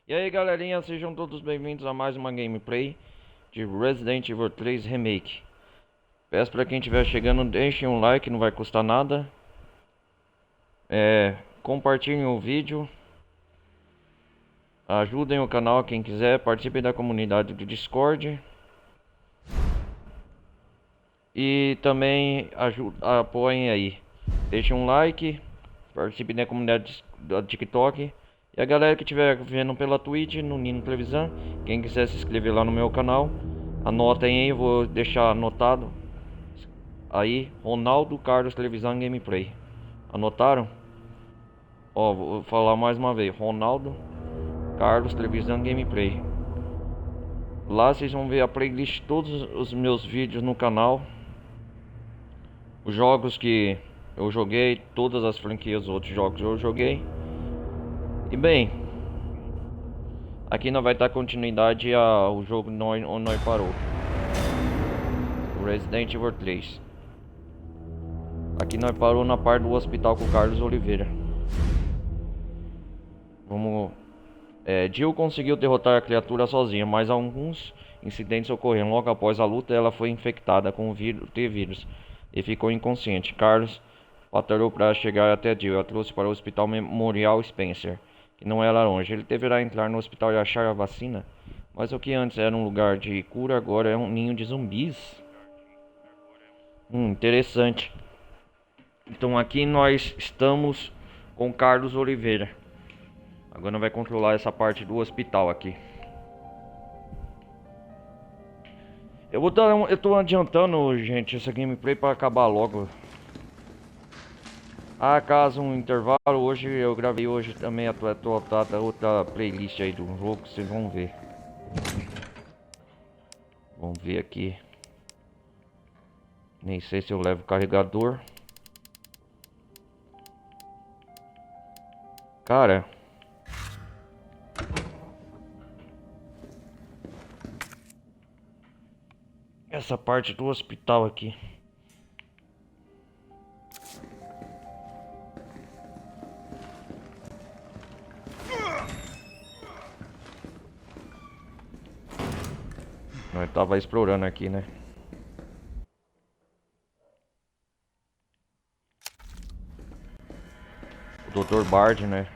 E aí galerinha, sejam todos bem-vindos a mais uma gameplay de Resident Evil 3 Remake. Peço para quem estiver chegando, deixem um like, não vai custar nada. Compartilhem o vídeo. Ajudem o canal quem quiser, participem da comunidade do Discord. E também apoiem aí. Deixem um like, participem da comunidade do TikTok. E a galera que estiver vendo pela Twitch, no Nino Televisão, quem quiser se inscrever lá no meu canal, anotem aí, vou deixar anotado aí, Ronaldo Carlos Televisão Gameplay. Anotaram? Ó, vou falar mais uma vez, Ronaldo Carlos Televisão Gameplay. Lá vocês vão ver a playlist de todos os meus vídeos no canal. Os jogos que eu joguei, todas as franquias, outros jogos eu joguei. E bem, aqui nós vai dar continuidade ao jogo onde nós parou. Resident Evil 3. Aqui nós parou na parte do hospital com o Carlos Oliveira. Vamos. Jill conseguiu derrotar a criatura sozinha, mas alguns incidentes ocorreram. Logo após a luta, ela foi infectada com o T-vírus e ficou inconsciente. Carlos batalhou para chegar até Jill. A trouxe para o Hospital Memorial Spencer, que não era longe. Ele deverá entrar no hospital e achar a vacina. Mas o que antes era um lugar de cura, agora é um ninho de zumbis. Interessante. Então aqui nós estamos com Carlos Oliveira. Agora vai controlar essa parte do hospital aqui. Eu tô adiantando, gente, essa gameplay para acabar logo. Caso um intervalo, hoje eu gravei hoje também a outra playlist aí do jogo, vocês vão ver. Vamos ver aqui. Nem sei se eu levo o carregador. Cara, essa parte do hospital aqui. Nós tava explorando aqui, né? O Dr. Bard, né?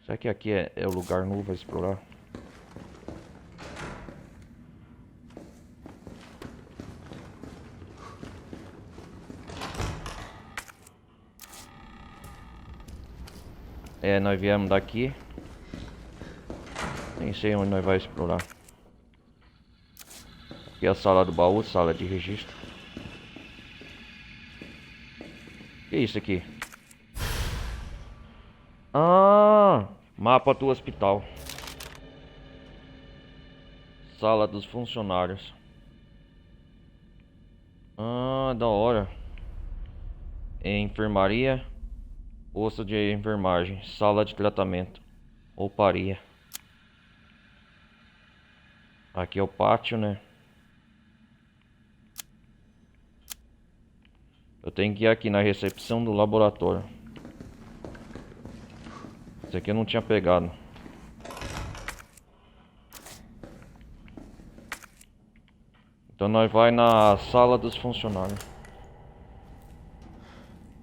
Será que aqui é o lugar novo a explorar? Nós viemos daqui. Nem sei onde nós vamos explorar. Aqui é a sala do baú, sala de registro. Que é isso aqui? Mapa do hospital. Sala dos funcionários. Da hora. Enfermaria. Posto de enfermagem. Sala de tratamento. Rouparia. Aqui é o pátio, né? Eu tenho que ir aqui na recepção do laboratório. Esse aqui eu não tinha pegado. Então nós vai na sala dos funcionários.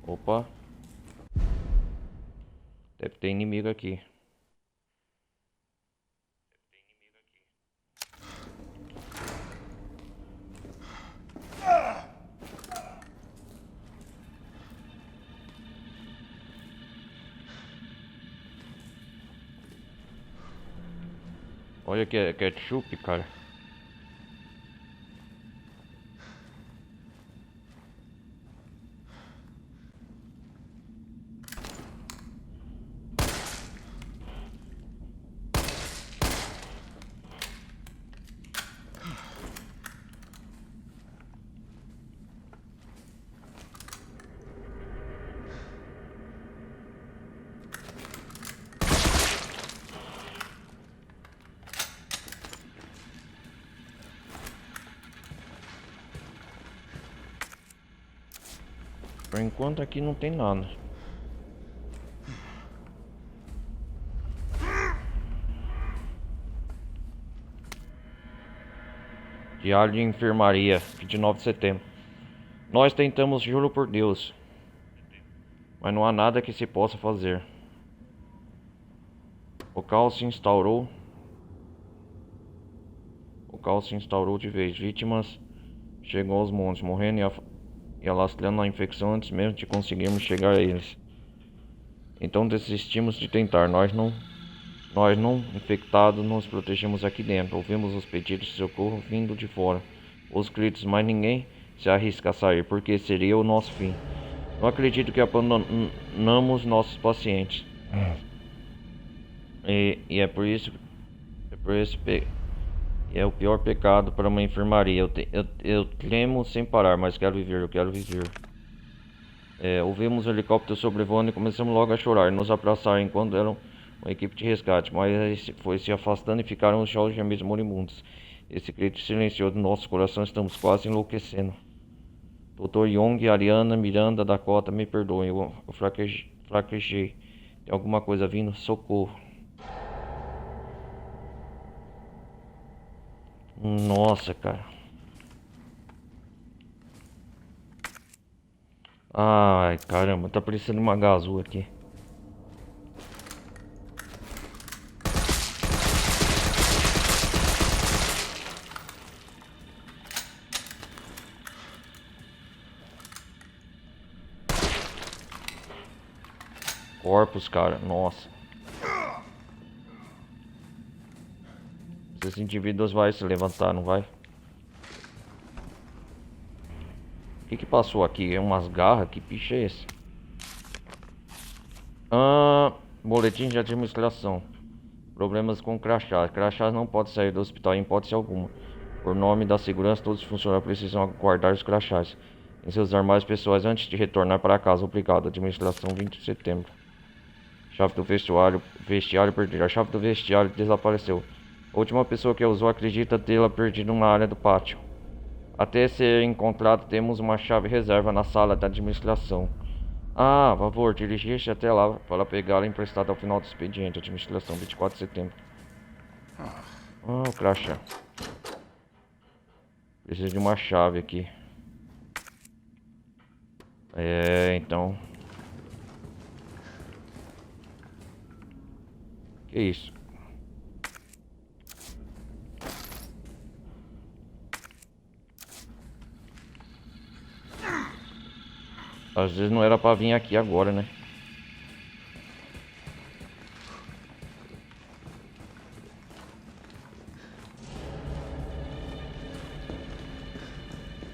Opa. Deve ter inimigo aqui. Olha que é ketchup, cara. Por enquanto aqui não tem nada. Diário de enfermaria, 29 de setembro. Nós tentamos, juro por Deus, mas não há nada que se possa fazer. O caos se instaurou. O caos se instaurou de vez. Vítimas chegam aos montes, morrendo e alastrando a infecção antes mesmo de conseguirmos chegar a eles. Então desistimos de tentar. Nós não infectados, nos protegemos aqui dentro. Ouvimos os pedidos de socorro vindo de fora. Os gritos, mas ninguém se arrisca a sair, porque seria o nosso fim. Não acredito que abandonamos nossos pacientes. E é o pior pecado para uma enfermaria. Eu tremo sem parar, mas quero viver, eu quero viver. Ouvimos o helicóptero sobrevoando e começamos logo a chorar, nos abraçar enquanto eram uma equipe de resgate, mas foi se afastando e ficaram os jovens gemidos moribundos. Esse grito silenciou do nosso coração, estamos quase enlouquecendo. Dr. Young, Ariana, Miranda, Dakota, me perdoem, eu fraquejei. Tem alguma coisa vindo? Socorro. Nossa, cara. Ai, caramba, tá parecendo uma gazu aqui. Corpos, cara, nossa. Esses indivíduos vai se levantar, não vai? O que passou aqui? É umas garras? Que bicho é esse? Boletim de administração. Problemas com crachás. Crachás não pode sair do hospital em hipótese alguma. Por nome da segurança, todos os funcionários precisam guardar os crachás em seus armários pessoais antes de retornar para casa. Obrigado. Administração, 20 de setembro. Chave do vestiário perdida. A chave do vestiário desapareceu. A última pessoa que a usou acredita tê-la perdido na área do pátio. Até ser encontrado, temos uma chave reserva na sala da administração. Por favor, dirigir-se até lá para pegá-la emprestada ao final do expediente. Administração, 24 de setembro. O crachá. Preciso de uma chave aqui. Então. Que isso? Às vezes não era pra vir aqui agora, né?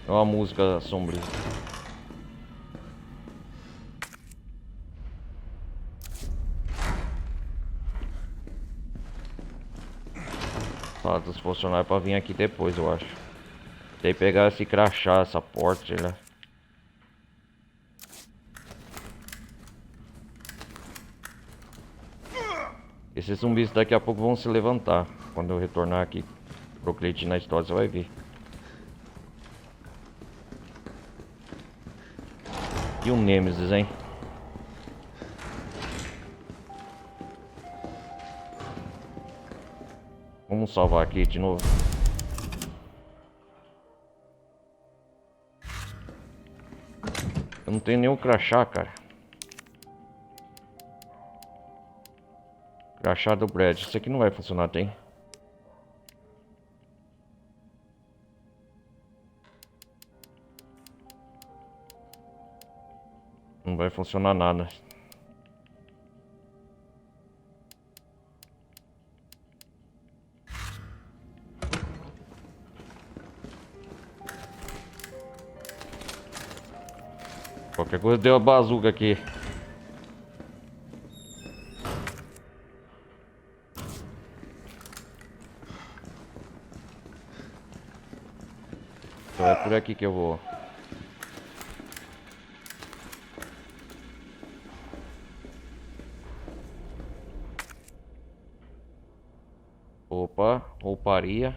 É uma música sombria. Dos funcionários pra vir aqui depois, eu acho. Tem que pegar esse crachá, essa porta, sei lá. Esses zumbis daqui a pouco vão se levantar. Quando eu retornar aqui pro cliente na história, você vai ver. E o Nemesis, hein? Vamos salvar aqui de novo. Eu não tenho nenhum crachá, cara. Crachá do Brad. Isso aqui não vai funcionar, tem? Não vai funcionar nada. Qualquer coisa deu a bazuca aqui. Então é por aqui que eu vou. Opa, rouparia.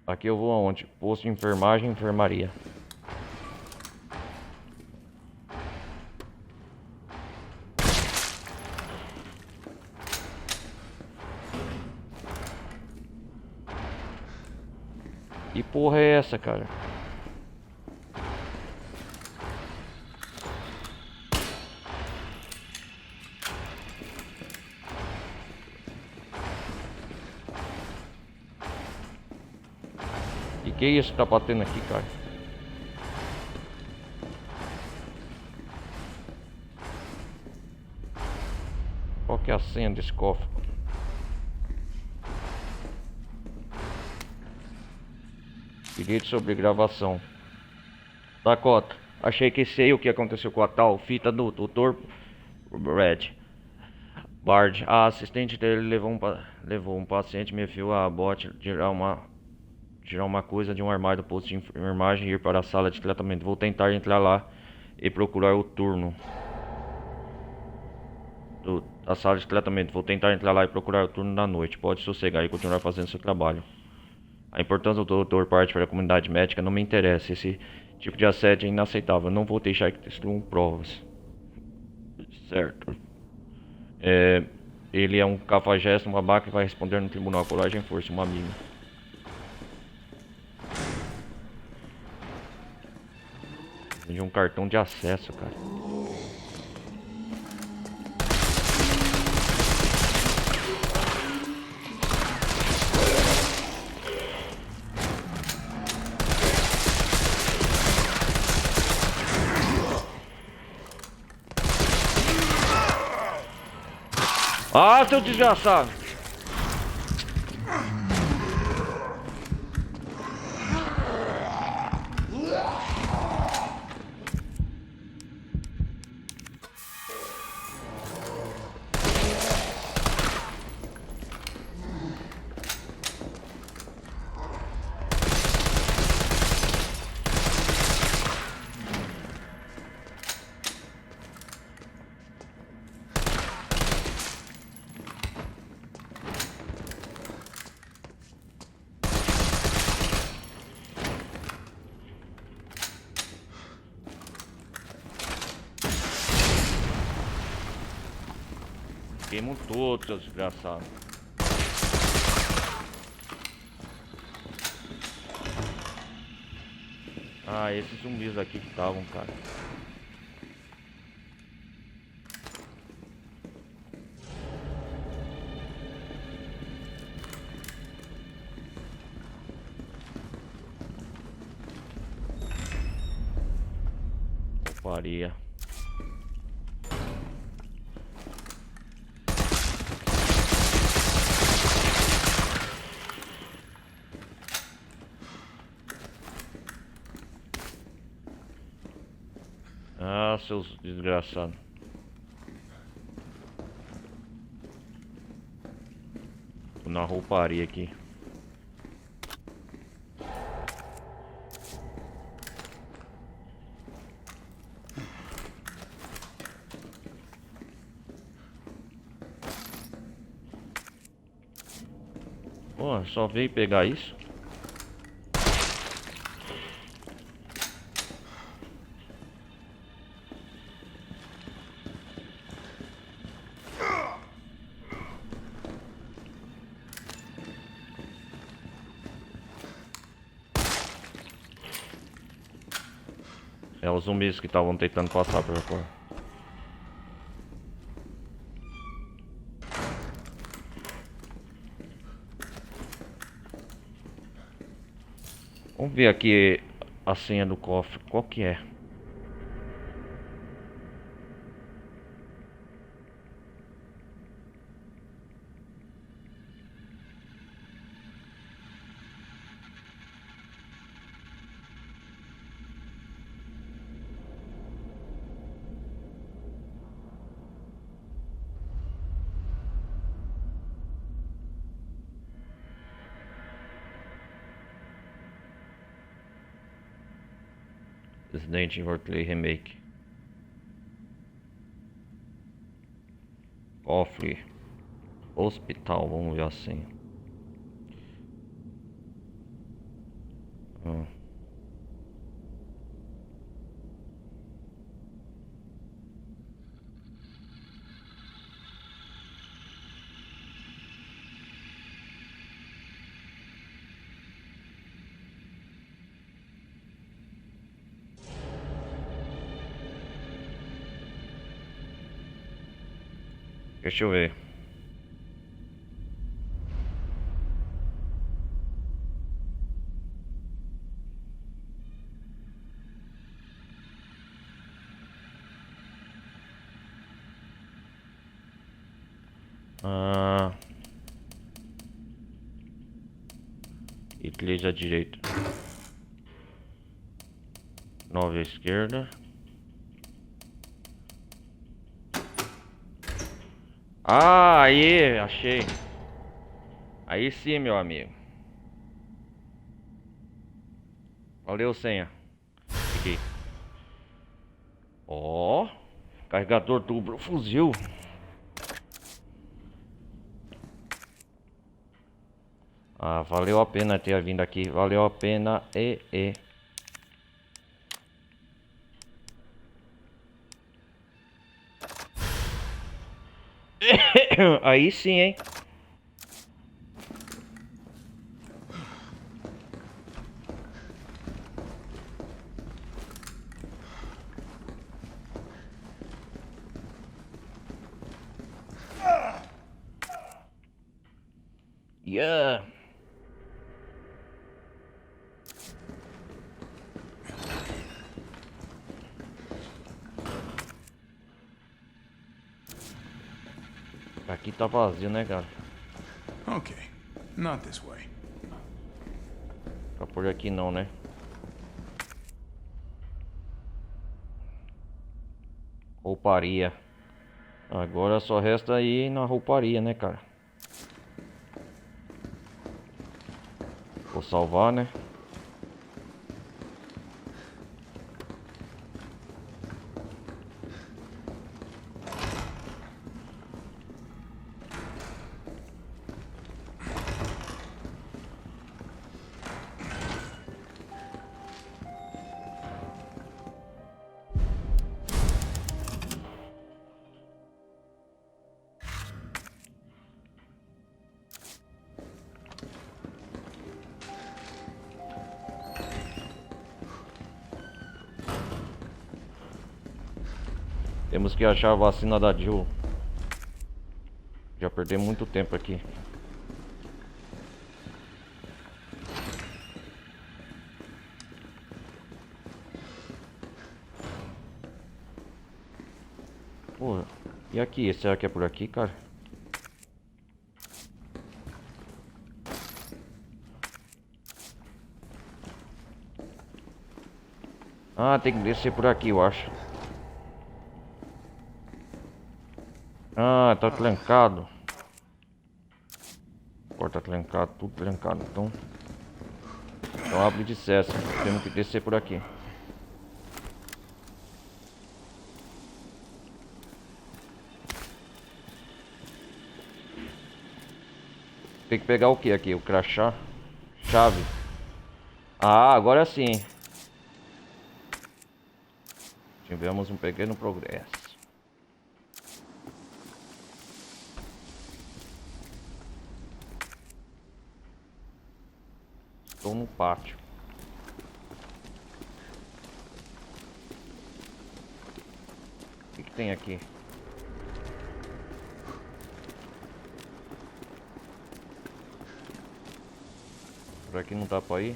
Aqui eu vou aonde? Posto de enfermagem, enfermaria. Que porra é essa, cara? E que é isso que tá batendo aqui, cara? Qual que é a senha desse cofre? Direito sobre gravação. Dakota, achei que sei o que aconteceu com a tal fita do Dr. Red. Bard, a assistente dele levou um paciente, me enfiou a bote, tirar uma coisa de um armário do posto de enfermagem e ir para a sala de tratamento. Vou tentar entrar lá e procurar o turno da sala de tratamento. Vou tentar entrar lá e procurar o turno da noite. Pode sossegar e continuar fazendo seu trabalho. A importância do doutor parte para a comunidade médica não me interessa. Esse tipo de assédio é inaceitável. Não vou deixar que destruam provas. Certo. Ele é um cafajeste, um babaca que vai responder no tribunal. Coragem e força, uma amiga. De um cartão de acesso, cara. Ah, seu desgraçado! Queimam todos, seu desgraçado. Ah, esses zumbis aqui que estavam, cara. Faria. Ah, seus desgraçados. Tô na rouparia aqui. Pô, só veio pegar isso? É os zumbis que estavam tentando passar por fora. Vamos ver aqui a senha do cofre. Qual que é? Resident Evil 3 Remake. Cofre. Hospital, vamos ver assim. Ah. Deixa eu ver. Ah, e clique à direita. 9 à esquerda. Ah, aí, achei. Aí sim, meu amigo. Valeu, senha. Aqui. Ó, carregador duplo fuzil. Ah, valeu a pena ter vindo aqui. Valeu a pena. Aí sim, hein? Yeah. Aqui tá vazio, né, cara? Okay, not this way. Tá por aqui não, né? Rouparia. Agora só resta ir na rouparia, né, cara? Vou salvar, né? Temos que achar a vacina da Jill. Já perdemos muito tempo aqui. Pô, e aqui? Será que é por aqui, cara? Ah, tem que descer por aqui, eu acho. Ah, tá trancado. Porta trancada, tudo trancado. Então abre de cessa. Temos que descer por aqui. Tem que pegar o que aqui? O crachá? Chave. Ah, agora sim. Tivemos um pequeno progresso. Estou no pátio. O que tem aqui? Por aqui não dá pra ir?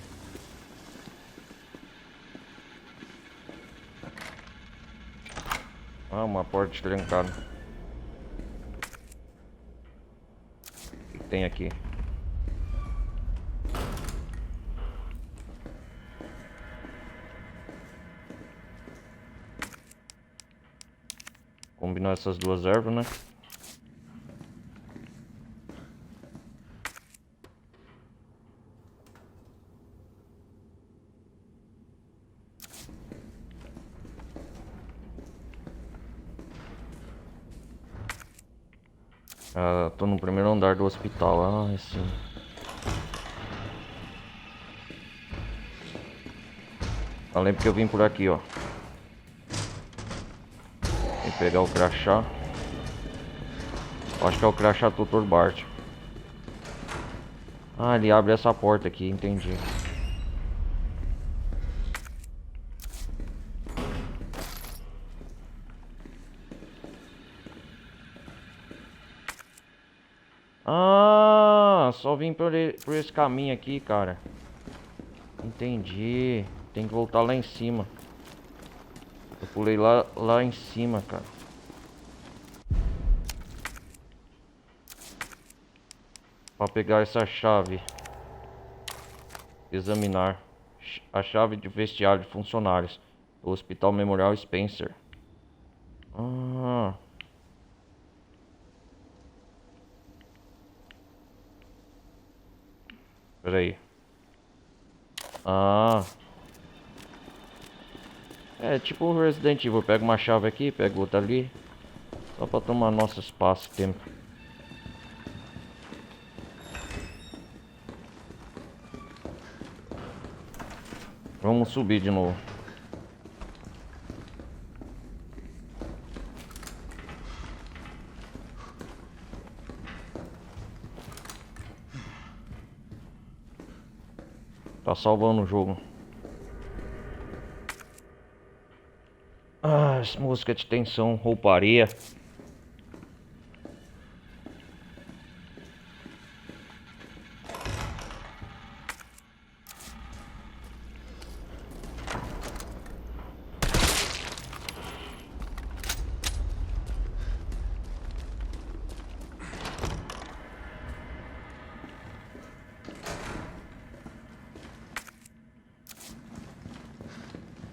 Ah, uma porta trancada. O que tem aqui? Combinar essas duas ervas, né? Ah, tô no primeiro andar do hospital. Ah, sim. Eu lembro que eu vim por aqui, ó. Tem que pegar o crachá. Acho que é o crachá do Dr. Bart. Ah, ele abre essa porta aqui, entendi. Ah, só vim por esse caminho aqui, cara. Entendi. Tem que voltar lá em cima. Eu pulei lá em cima, cara. Pra pegar essa chave. Examinar. A chave de vestiário de funcionários do Hospital Memorial Spencer. Ah. Pera aí. Ah. É tipo o Resident Evil. Pega uma chave aqui, pega outra ali. Só pra tomar nosso espaço e tempo. Vamos subir de novo. Tá salvando o jogo. Ah, música de tensão, rouparia.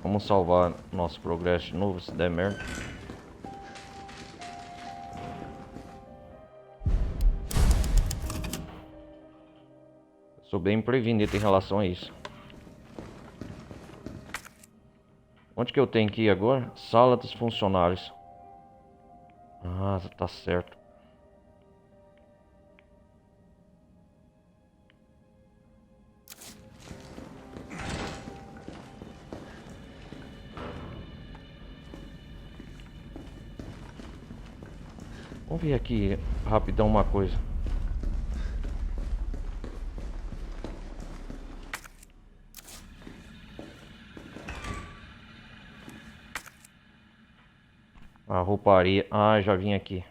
Vamos salvar nosso progresso de novo, se der merda. Sou bem prevenido em relação a isso. Onde que eu tenho que ir agora? Sala dos funcionários. Ah, tá certo. Vamos ver aqui rapidão uma coisa. A rouparia. Ah, já vim aqui.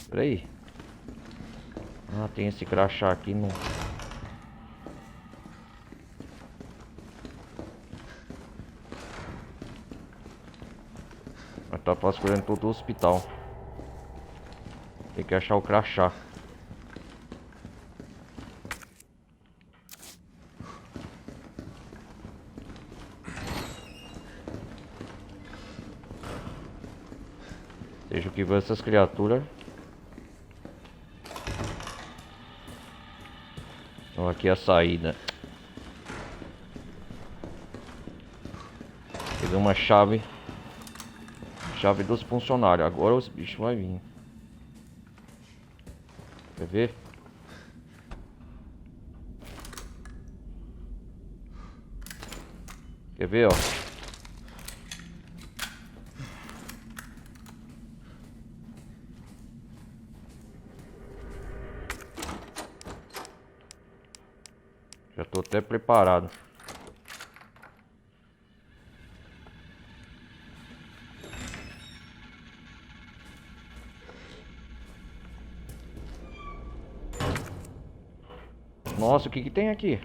Pera aí. Ah, tem esse crachá aqui no... Mas tá vasculhando todo o hospital. Tem que achar o crachá. Seja o que for essas criaturas. Então aqui é a saída. Peguei uma chave. Chave dos funcionários. Agora os bichos vão vir. Quer ver? Quer ver, ó? Já tô até preparado. Nossa, o que que tem aqui?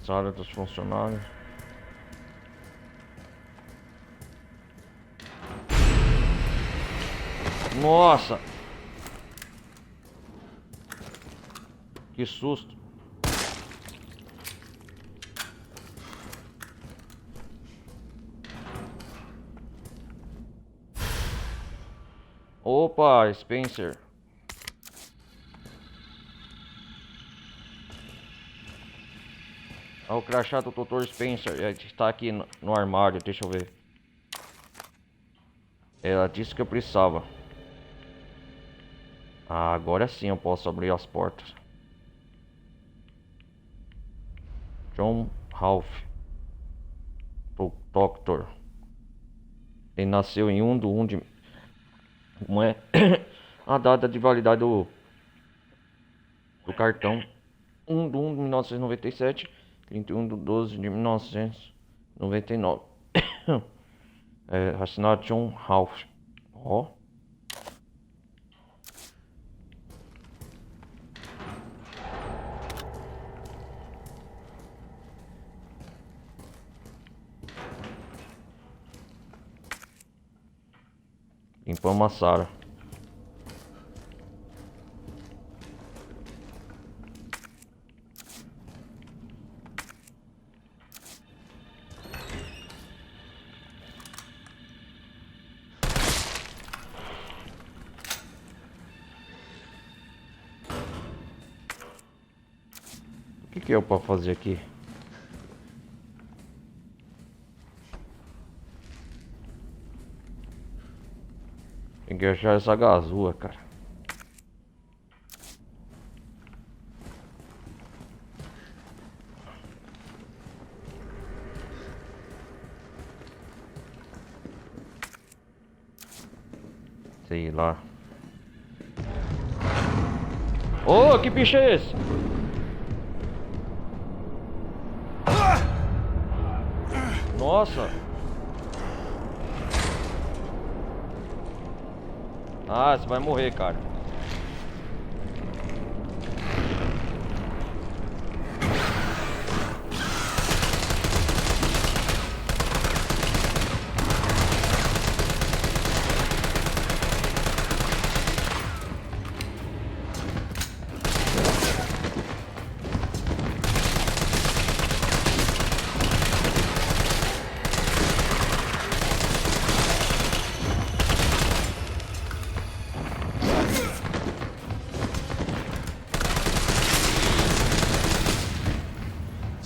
Sala dos funcionários. Nossa! Que susto! Opa, Spencer. Ah, o crachá do Dr. Spencer. Está aqui no armário, deixa eu ver. Ela disse que eu precisava. Ah, agora sim eu posso abrir as portas. John Ralph. O Doctor. Ele nasceu em 1 de 1 de... Como é? A data de validade do cartão. 1 de 1997. 31 de 12 de 1999. É, assinado John Ralph. Ó. Limpamos a Sarah. O que é pra fazer aqui? Tem que achar essa gazua, cara. Sei lá. Oh, que bicho é esse? Nossa. Ah, você vai morrer, cara.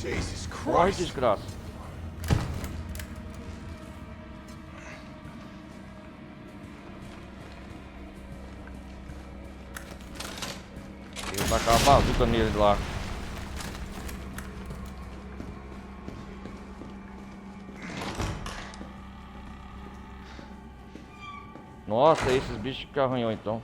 Jesus Morre, Christ! desgraça. Eu vou tacar a bazuca nele lá. Nossa, esses bichos que arranhou então.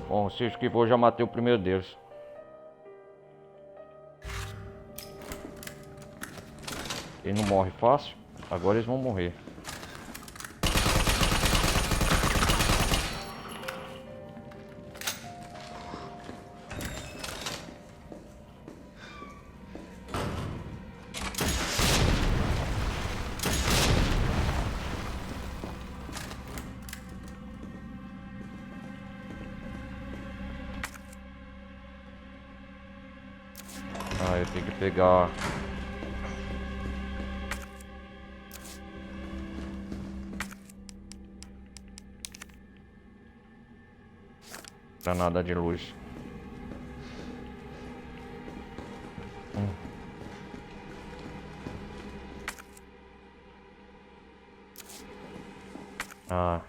Bom, seja o que for, já matei o primeiro deles. Ele não morre fácil. Agora eles vão morrer. Ah, eu tenho que pegar. Granada de luz. Ah.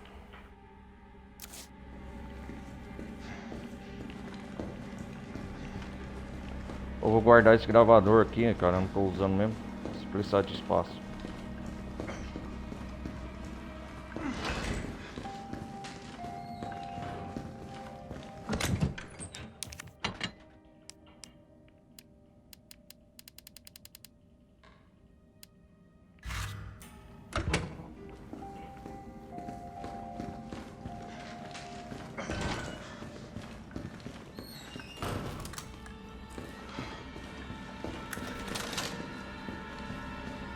Eu vou guardar esse gravador aqui, cara. Eu não tô usando mesmo. Se precisar de espaço.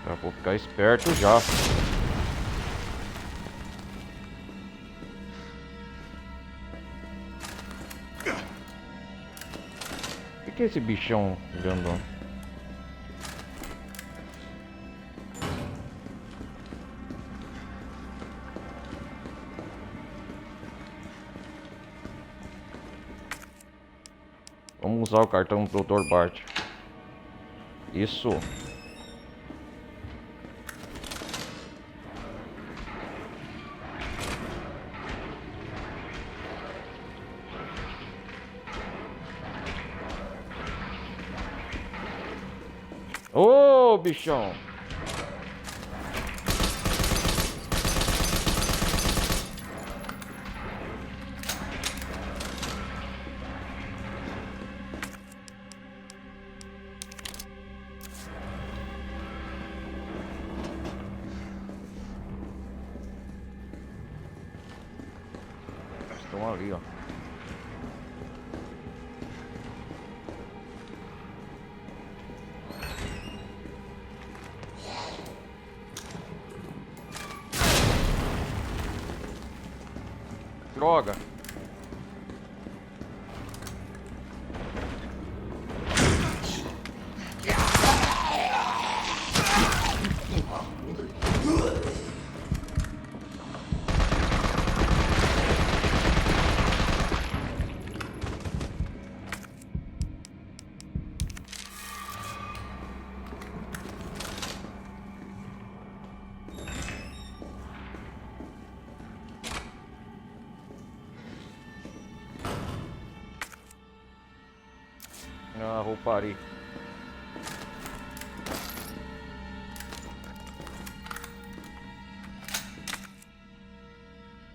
Já vou ficar esperto já. O que é esse bichão grandão? Vamos usar o cartão do Dr. Bart. Isso. Ô, bichão. Ali, ó. Droga. Ah, rouparia.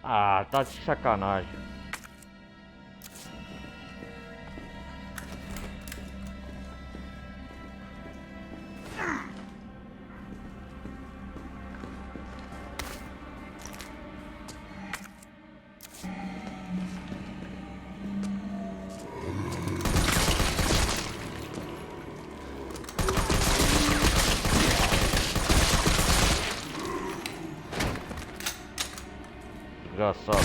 Ah, tá de sacanagem. Desgraçado.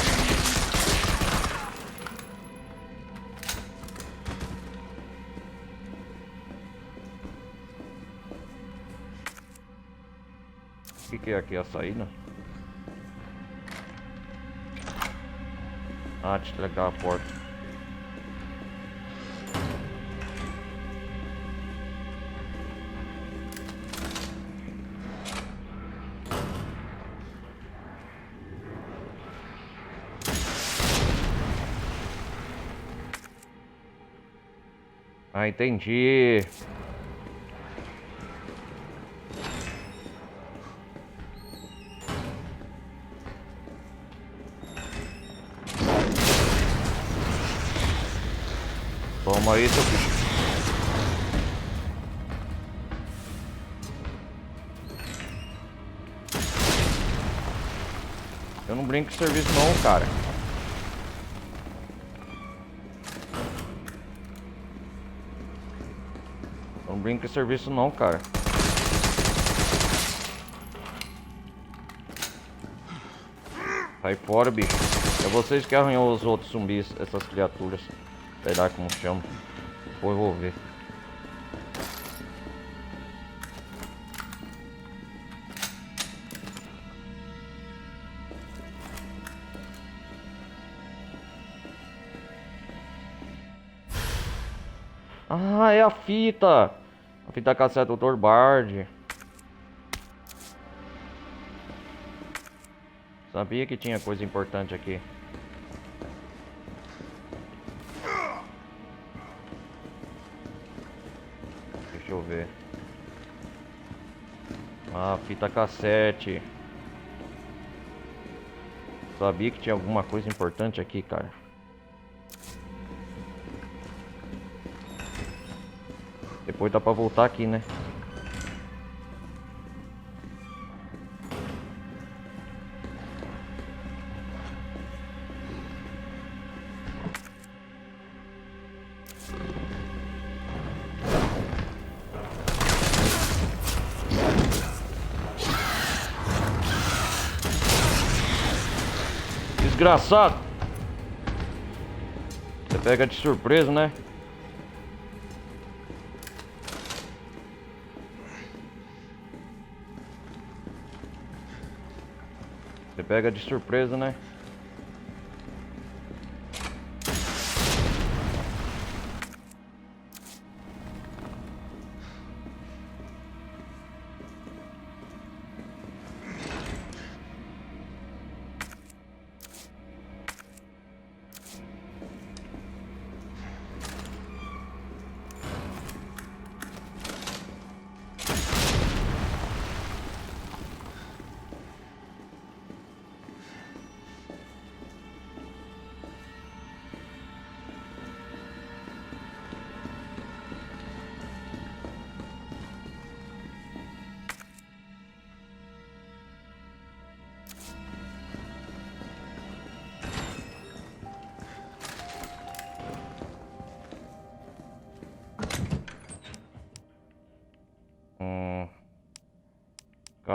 O que é aqui a saída? Ah, desligar a porta. Ah, entendi. Toma aí, seu bicho. Eu não brinco com serviço não, cara. Não brinca com serviço não, cara. Sai fora, bicho. É vocês que arranhou os outros zumbis, essas criaturas. Sei lá como chama. Depois eu vou ver. Ah, é a fita! A fita cassete do Dr. Bard. Sabia que tinha coisa importante aqui. Deixa eu ver. Ah, fita cassete. Sabia que tinha alguma coisa importante aqui, cara. Depois dá pra voltar aqui, né? Desgraçado! Você pega de surpresa, né? Você pega de surpresa, né?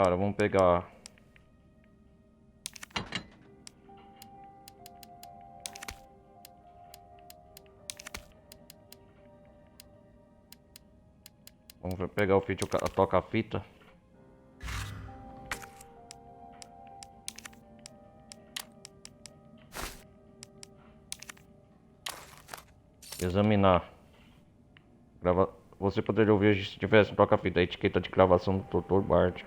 Cara, vamos pegar. Vamos pegar o fita, a toca-fita. Examinar. Você poderia ouvir se tivesse um toca-fita. A etiqueta de gravação do Dr. Bard.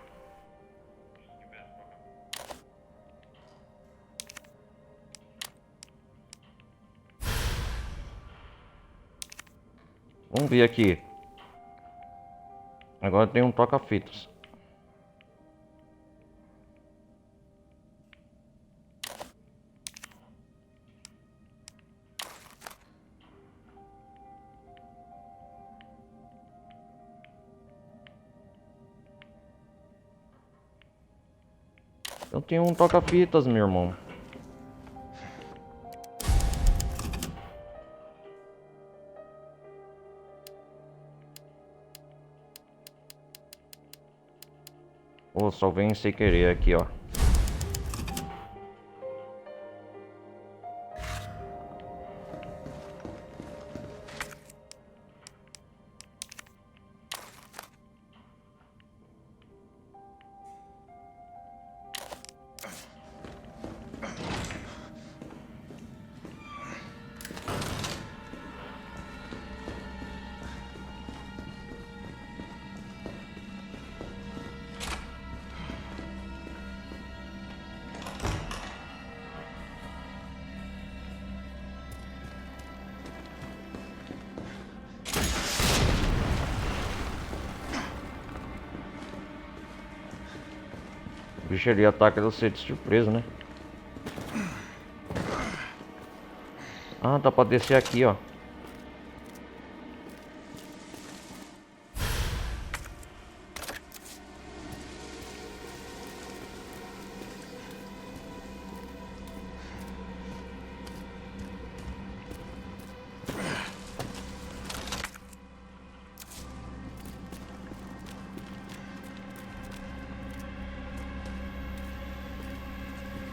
Vamos ver aqui. Agora tem um toca-fitas. Eu tenho um toca-fitas, meu irmão. Oh, só vem sem querer aqui, ó. O bicho ali ataca você de surpresa, né? Ah, dá pra descer aqui, ó.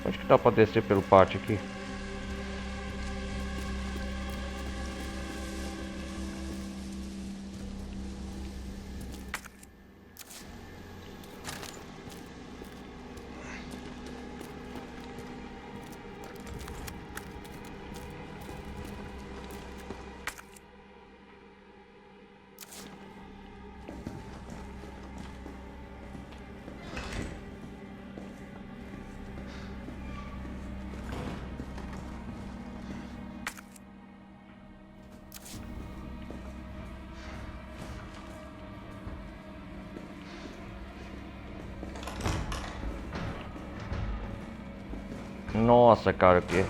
Acho que dá pra descer pelo pátio aqui. Nossa, cara, que...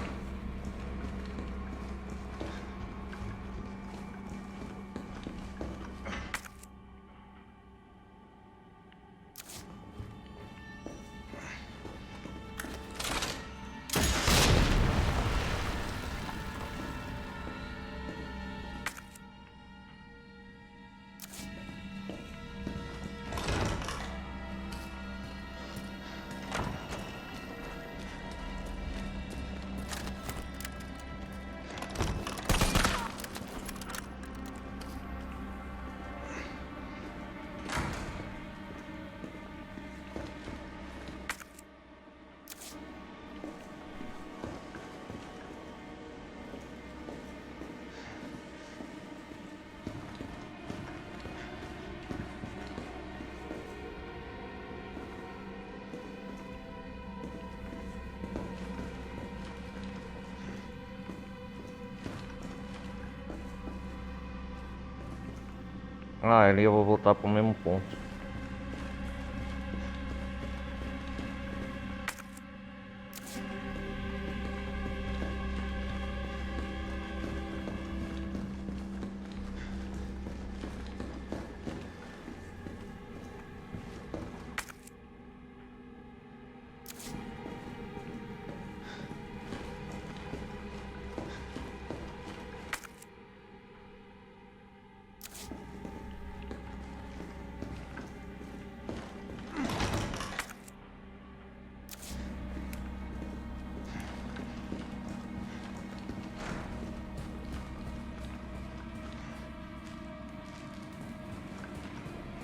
Ah, ali eu vou voltar pro mesmo ponto.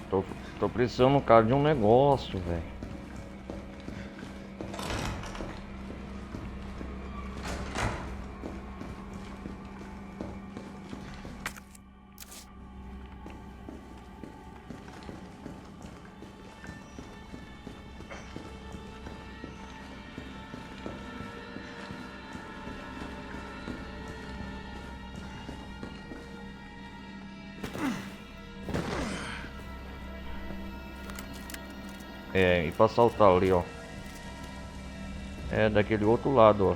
Tô precisando, cara, de um negócio, velho. É, e pra saltar ali, ó. É daquele outro lado, ó.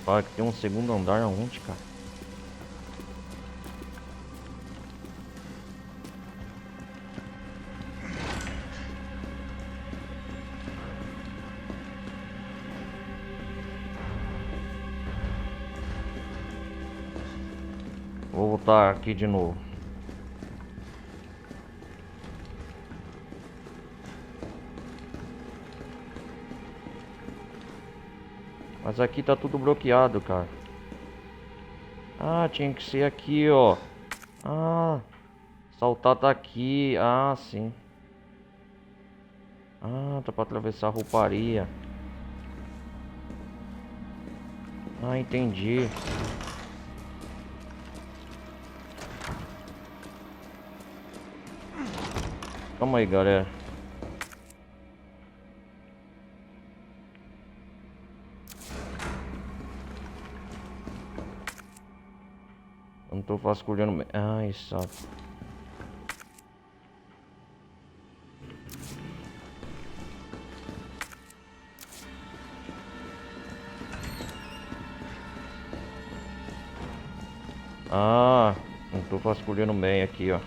Fala que tem um segundo andar aonde, cara? Vou voltar aqui de novo. Mas aqui tá tudo bloqueado, cara. Ah, tinha que ser aqui, ó. Ah, saltar tá aqui. Ah, sim. Ah, tá pra atravessar a rouparia. Ah, entendi. Calma aí, galera. Eu não tô vasculhando bem. Ai, saco. Ah, não tô vasculhando bem aqui, ó.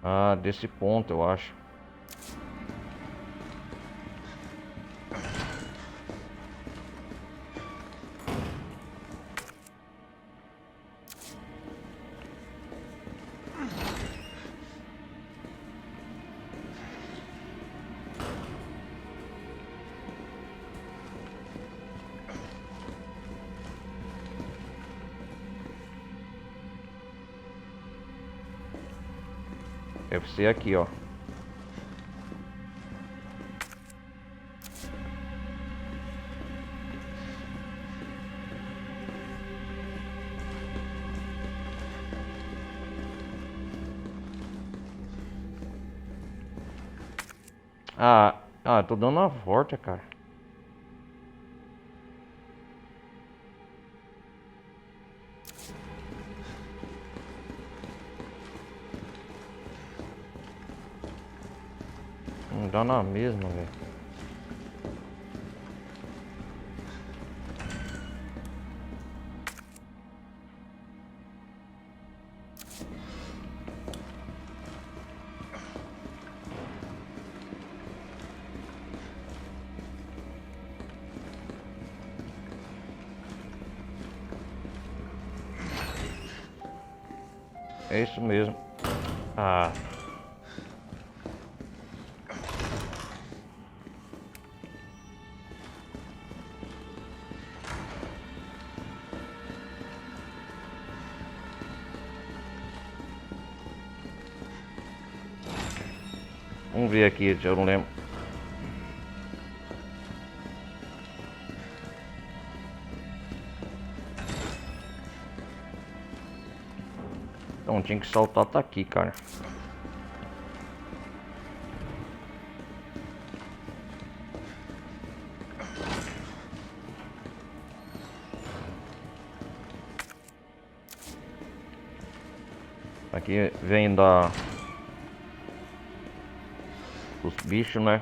Ah, desse ponto, eu acho. Deve ser aqui, ó. Tô dando uma volta, cara. Não dá na mesma, velho. É isso mesmo. Ah. Vamos ver aqui, eu não lembro. Então tinha que saltar, tá aqui, cara. Aqui vem da... os bichos, né?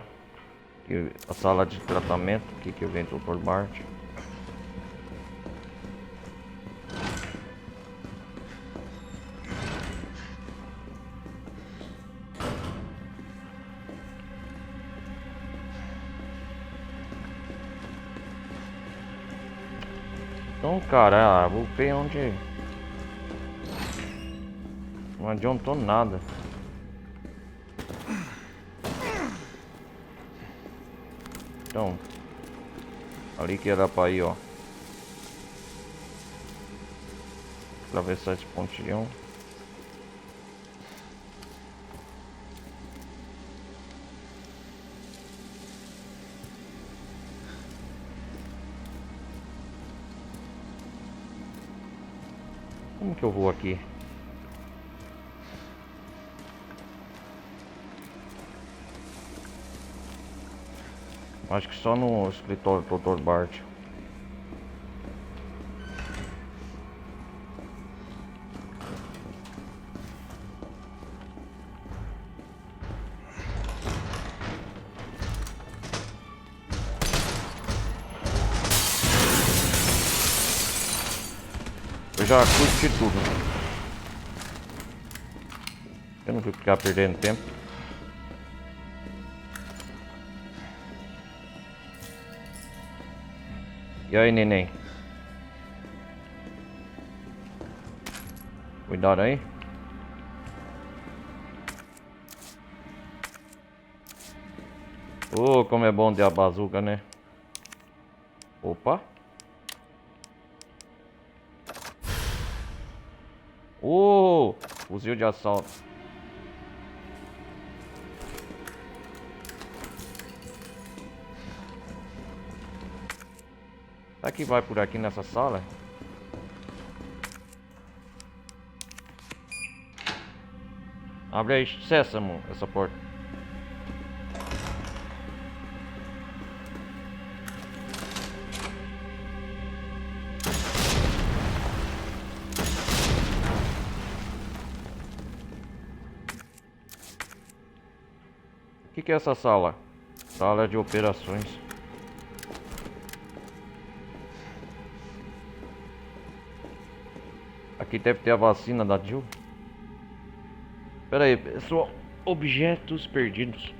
Aqui, a sala de tratamento, aqui que vem o Dr. Bart. Então, cara, vou ver onde. Não adiantou nada. Então, ali que era pra ir, ó. Atravessar esse pontilhão. Como que eu vou aqui? Acho que só no escritório do Dr. Bart. Eu já curti tudo. Eu não vou ficar perdendo tempo. E aí, neném? Cuidado aí. Oh, como é bom ter a bazuca, né? Opa. Oh, fuzil de assalto. Será que vai por aqui nessa sala? Abre aí, sésamo, essa porta. O que é essa sala? Sala de operações. Aqui deve ter a vacina da Jill. Pera aí, pessoal. Objetos perdidos.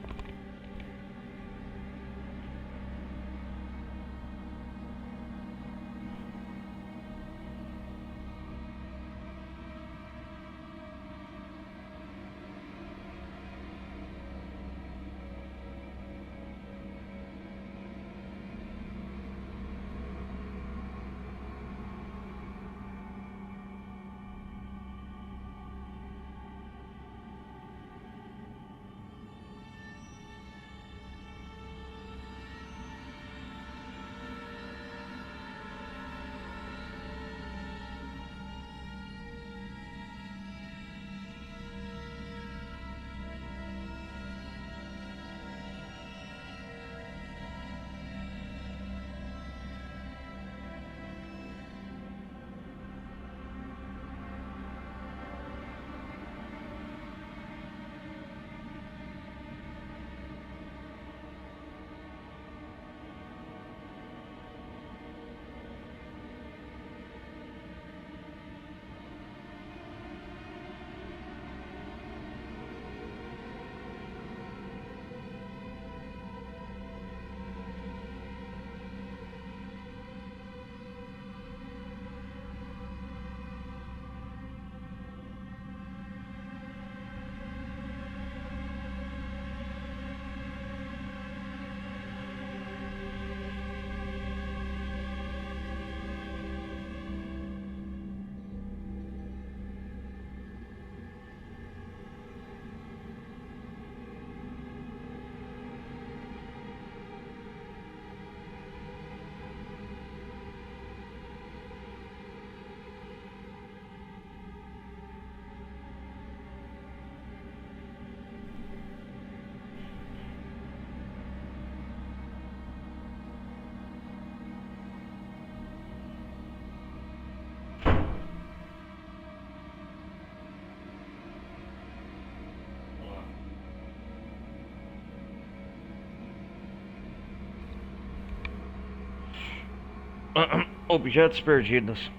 Objetos perdidos.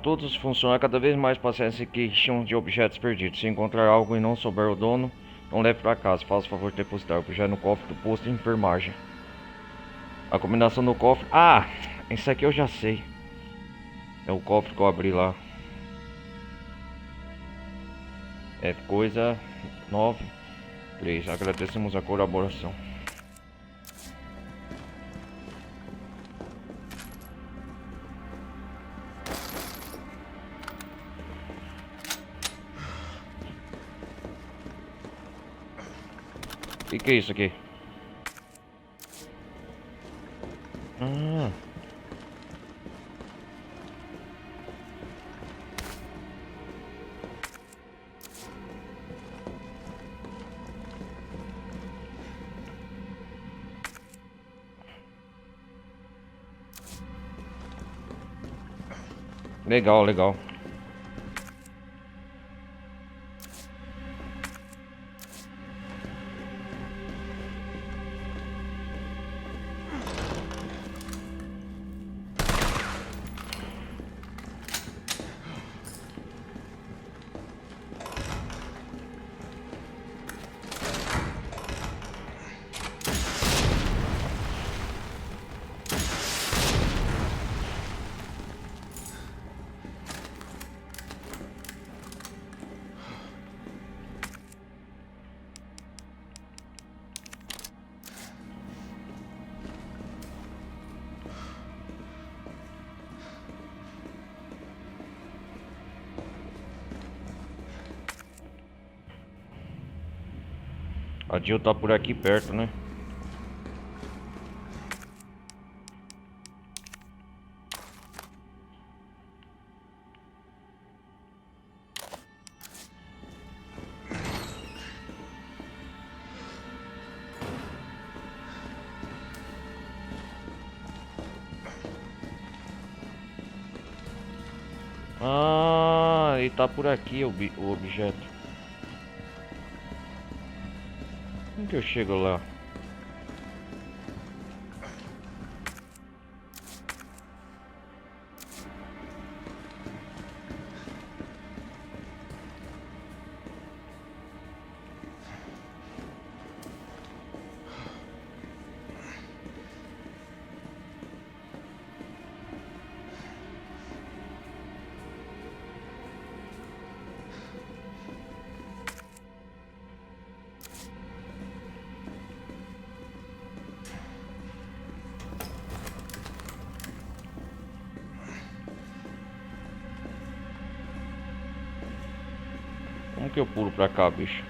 Todos os funcionários cada vez mais pacientes se queixam de objetos perdidos. Se encontrar algo e não souber o dono, não leve para casa. Faça o favor de depositar o objeto no cofre do posto de enfermagem. A combinação do cofre... Isso aqui eu já sei. É o cofre que eu abri lá. É coisa 9-3. Agradecemos a colaboração. Que é isso aqui? Legal, legal. A Jill tá por aqui perto, né? Ele tá por aqui, o objeto. Como que eu chego lá? Como que eu pulo pra cá, bicho?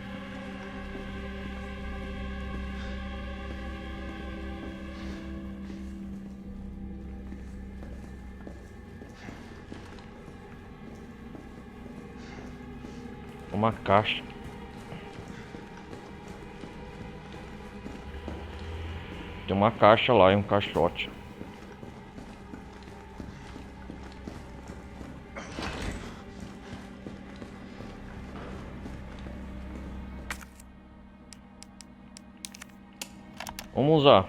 Uma caixa. Tem uma caixa lá e um caixote. Vamos usar.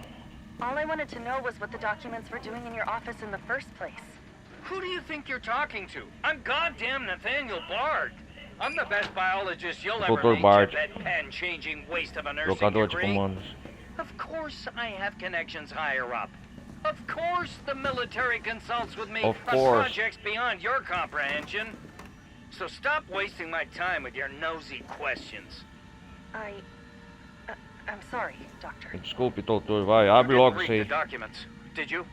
All I wanted to know was what the documents were doing in your office in the first place. Who do you think you're talking to? I'm goddamn Nathaniel Bard. I'm the best biologist you'll ever Dr. meet, Bard. that pen-changing waste of a nursing Trocador de degree. comandos. Of course I have connections higher up. Of course the military consults with me Of on course. projects beyond your comprehension. So stop wasting my time with your nosy questions. I'm sorry, Doctor. Desculpe, doutor. Vai, abre You logo didn't isso read aí. the documents, did you?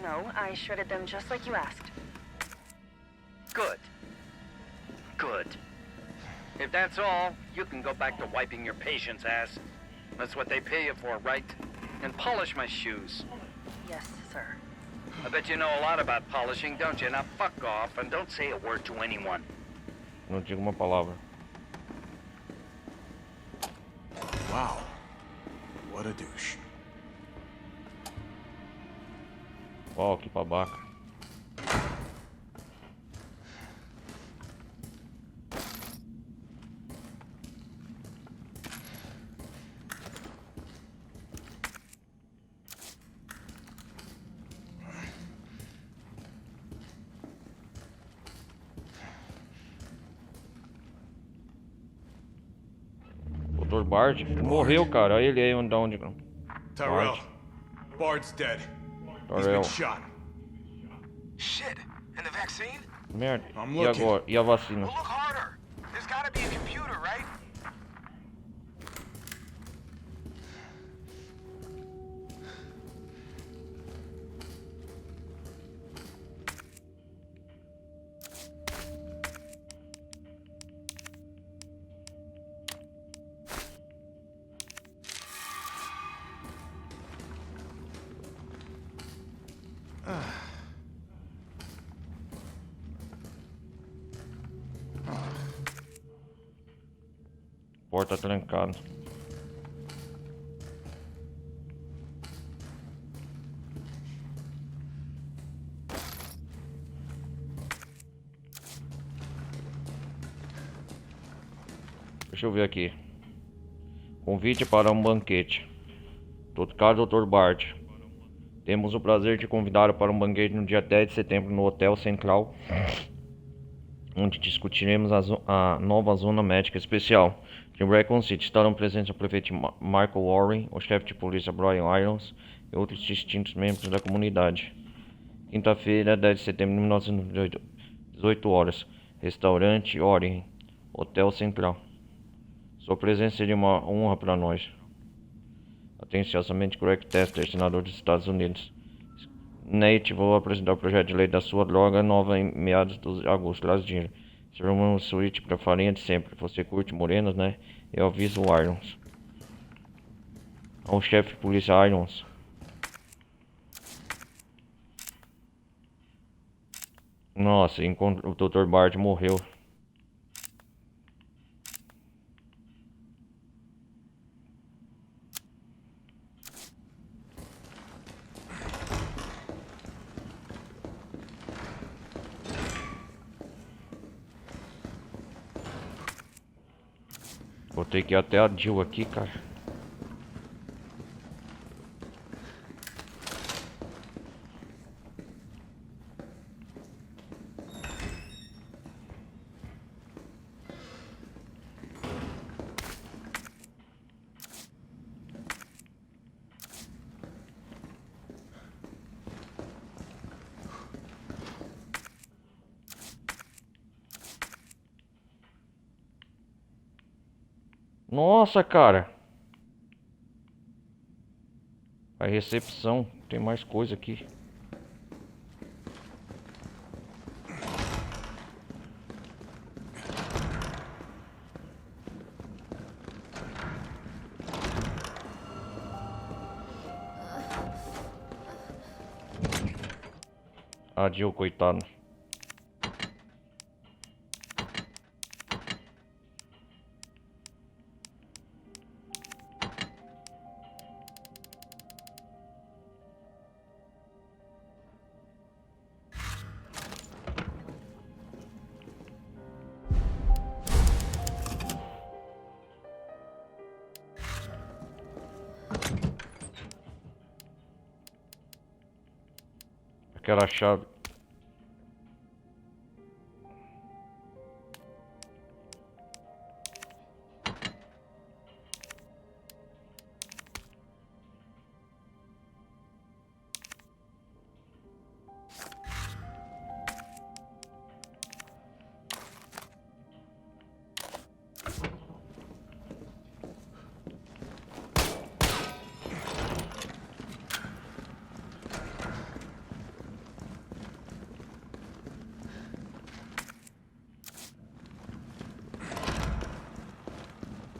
No, I shredded them just like you asked. Good. Good. If that's all, you can go back to wiping your patient's ass. That's what they pay you for, right? And polish my shoes. Yes, sir. I bet you know a lot about polishing, don't you? Now fuck off and don't say a word to anyone. Não digo uma palavra. Wow. What a douche. Ó, que babaca. Dr. Bard. Morreu, cara. Olha ele aí, onde? Tyrell. Bard's dead. He's Tyrell. been shot. Shit. And the vaccine? Merda. I'm E looking. agora? E a vacina? Well, look harder. There's gotta be a computer, right? Porta trancada. Deixa eu ver aqui. Convite para um banquete. Caro Dr. Bard. Temos o prazer de convidá-lo para um banquete no dia 10 de setembro no Hotel Central, onde discutiremos a nova zona médica especial de Raccoon City. Estarão presentes o prefeito Michael Warren, o chefe de polícia Brian Irons e outros distintos membros da comunidade. Quinta-feira, 10 de setembro de 1998, 18 horas. Restaurante Orient, Hotel Central. Sua presença seria uma honra para nós. Atenciosamente, Greg Tester, senador dos Estados Unidos. Nate, vou apresentar o projeto de lei da sua droga nova em meados de agosto. Traz dinheiro. Será uma suíte para farinha de sempre. Você curte morenas, né? Eu aviso o Irons. Ao chefe de polícia Irons. Nossa, o Dr. Bard morreu. Vou ter que ir até a Jill aqui, cara. Nossa, cara. A recepção. Tem mais coisa aqui. A Jill, coitado. Aquela chave.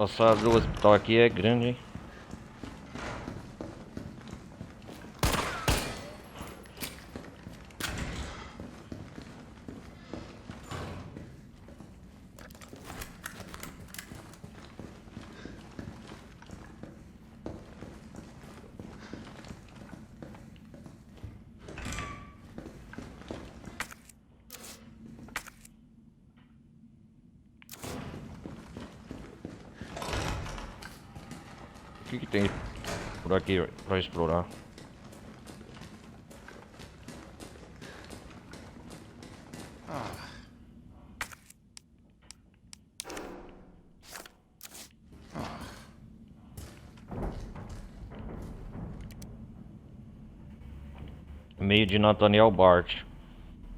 A sala do hospital aqui é grande, hein? O que tem por aqui para explorar? E-mail de Nathaniel Bart.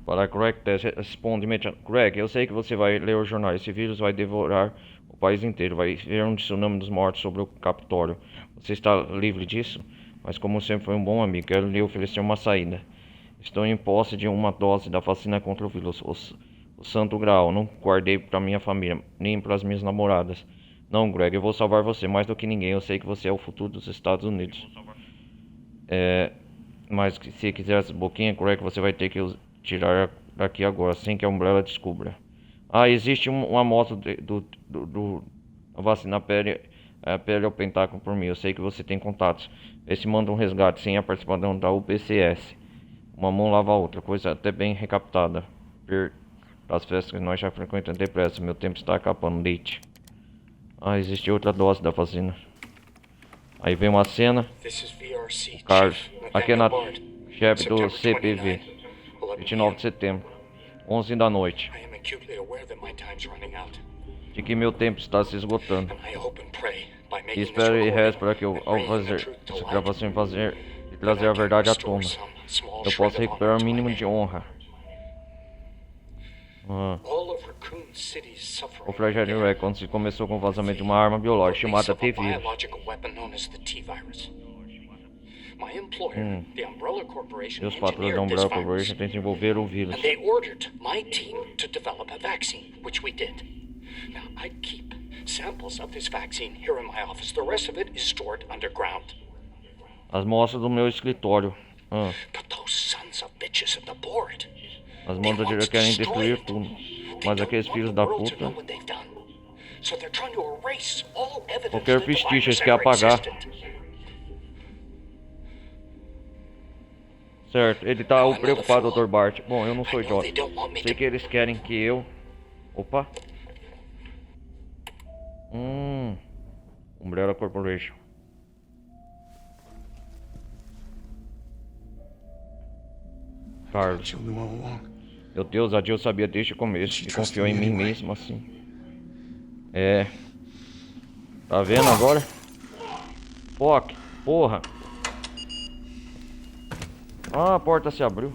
Para Greg Tess, responde imediatamente. Greg, eu sei que você vai ler os jornais. Esse vírus vai devorar o país inteiro. Vai ver um tsunami dos mortos sobre o Capitólio. Você está livre disso? Mas como sempre foi um bom amigo, quero lhe oferecer uma saída. Estou em posse de uma dose da vacina contra o vírus. O Santo Graal. Não guardei para minha família, nem para as minhas namoradas. Não, Greg, eu vou salvar você mais do que ninguém. Eu sei que você é o futuro dos Estados Unidos. Mas se quiser essa boquinha, Greg, você vai ter que tirar daqui agora, sem que a Umbrella descubra. Existe uma amostra da vacina pele ao pentáculo por mim. Eu sei que você tem contatos. Esse manda um resgate sem a participação da UPCS. Uma mão lava a outra, coisa até bem recapitada. Das festas que nós já frequentamos depressa. Meu tempo está acabando, leite. Existe outra dose da vacina. Aí vem uma cena. O Carlos, aqui é chefe do CPV. 29 de setembro, 11 da noite. De que meu tempo está se esgotando. E espero e rezo para que ao fazer essa gravação e trazer a verdade à tona, eu possa recuperar o mínimo de honra. O flagelo é quando se começou com o vazamento de uma arma biológica chamada T-Vírus. E os patrões da Umbrella Corporation tentam desenvolver o vírus. As mostras do meu escritório. As mãos da direita querem destruir tudo. Mas aqueles filhos da puta. Qualquer vestígio eles querem apagar. Certo, ele tá preocupado, Dr. Bart. Bom, eu não sou idiota. Sei que eles querem que eu... Opa. Umbrella Corporation. Carlos. Meu Deus, a Jill sabia desde o começo e confiou em mim mesmo assim. Tá vendo agora? Fuck, porra. A porta se abriu.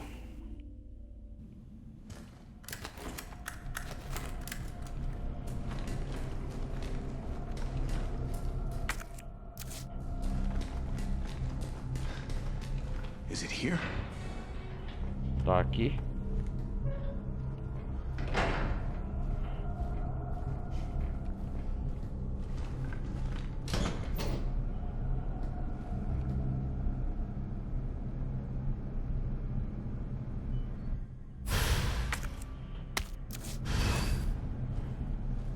Is it here? Tá aqui.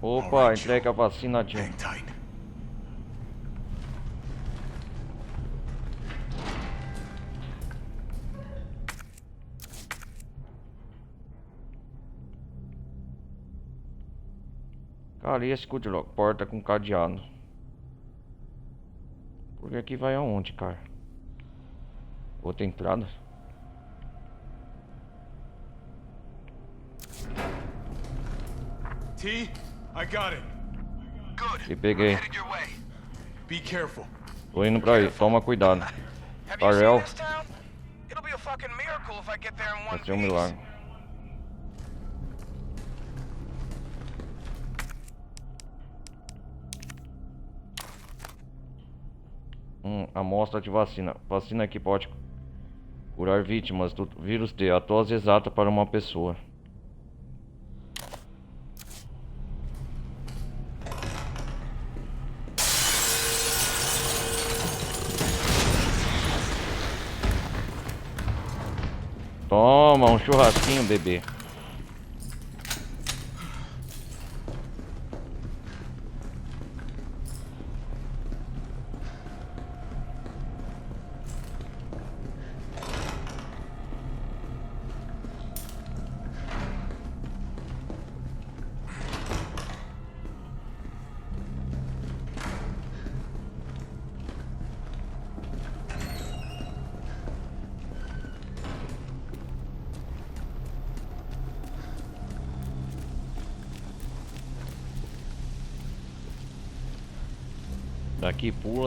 Opa, entrega a vacina, Jill. Hang tight. Cara, e esse Goodlock? Porta com cadeado. Porque aqui vai aonde, cara? Outra entrada? T, I got it. E peguei. Be careful. Tô indo pra aí, toma cuidado. Have you Tyrell, seen this town? It'll be a fucking miracle if I get there in one vai ser um piece. milagre. Amostra de vacina. Vacina que pode curar vítimas do vírus D. A dose exata para uma pessoa. Toma um churrasquinho, bebê.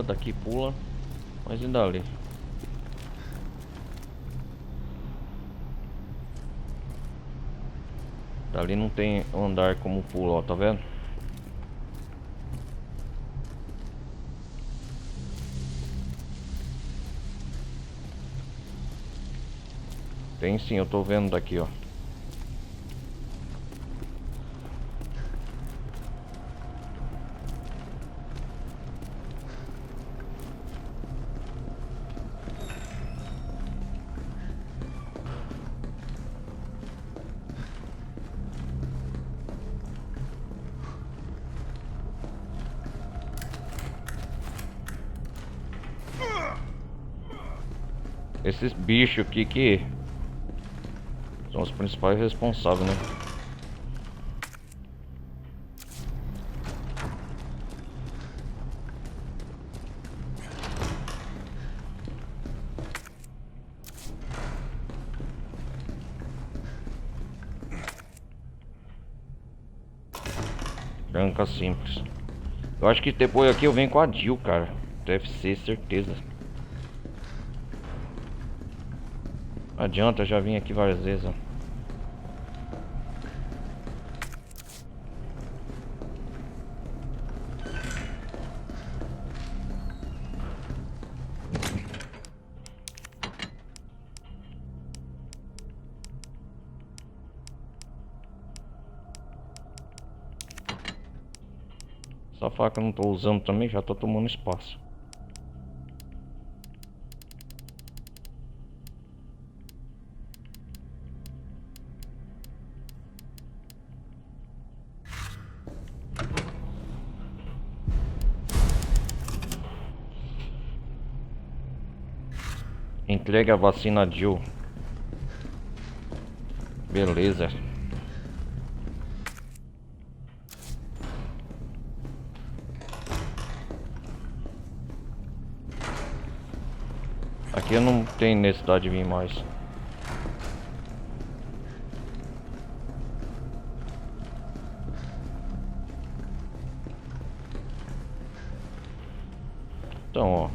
daqui pula, mas ainda ali. Dali não tem andar como pulo, ó, tá vendo? Tem sim, eu tô vendo daqui, ó. Esses bichos aqui que são os principais responsáveis, né? Branca simples. Eu acho que depois aqui eu venho com a Jill, cara. Deve ser, certeza. Adianta, já vim aqui várias vezes, ó. Essa faca eu não tô usando também, já tô tomando espaço. Entrega a vacina Jill. Beleza. Aqui eu não tenho necessidade de vir mais. Então, ó.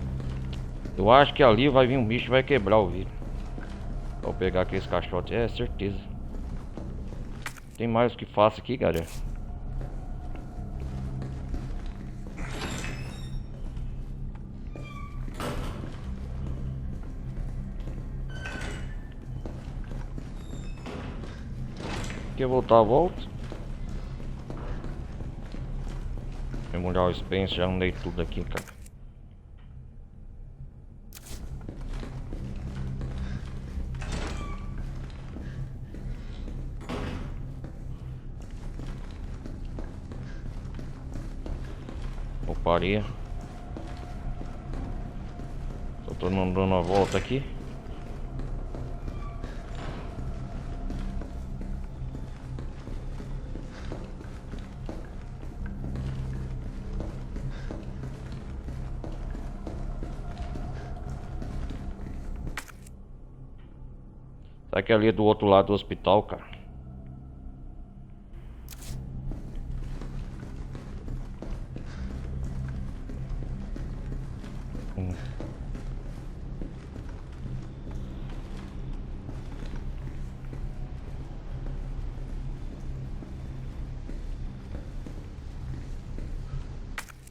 Eu acho que ali vai vir um bicho e vai quebrar o vidro. Vou pegar aqueles caixotes, é certeza. Tem mais o que faço aqui, galera. Quer voltar a volta? Mergulhar o Spence, já andei tudo aqui, cara. Oparia. Só tô dando a volta aqui. Tá aqui ali do outro lado do hospital, cara.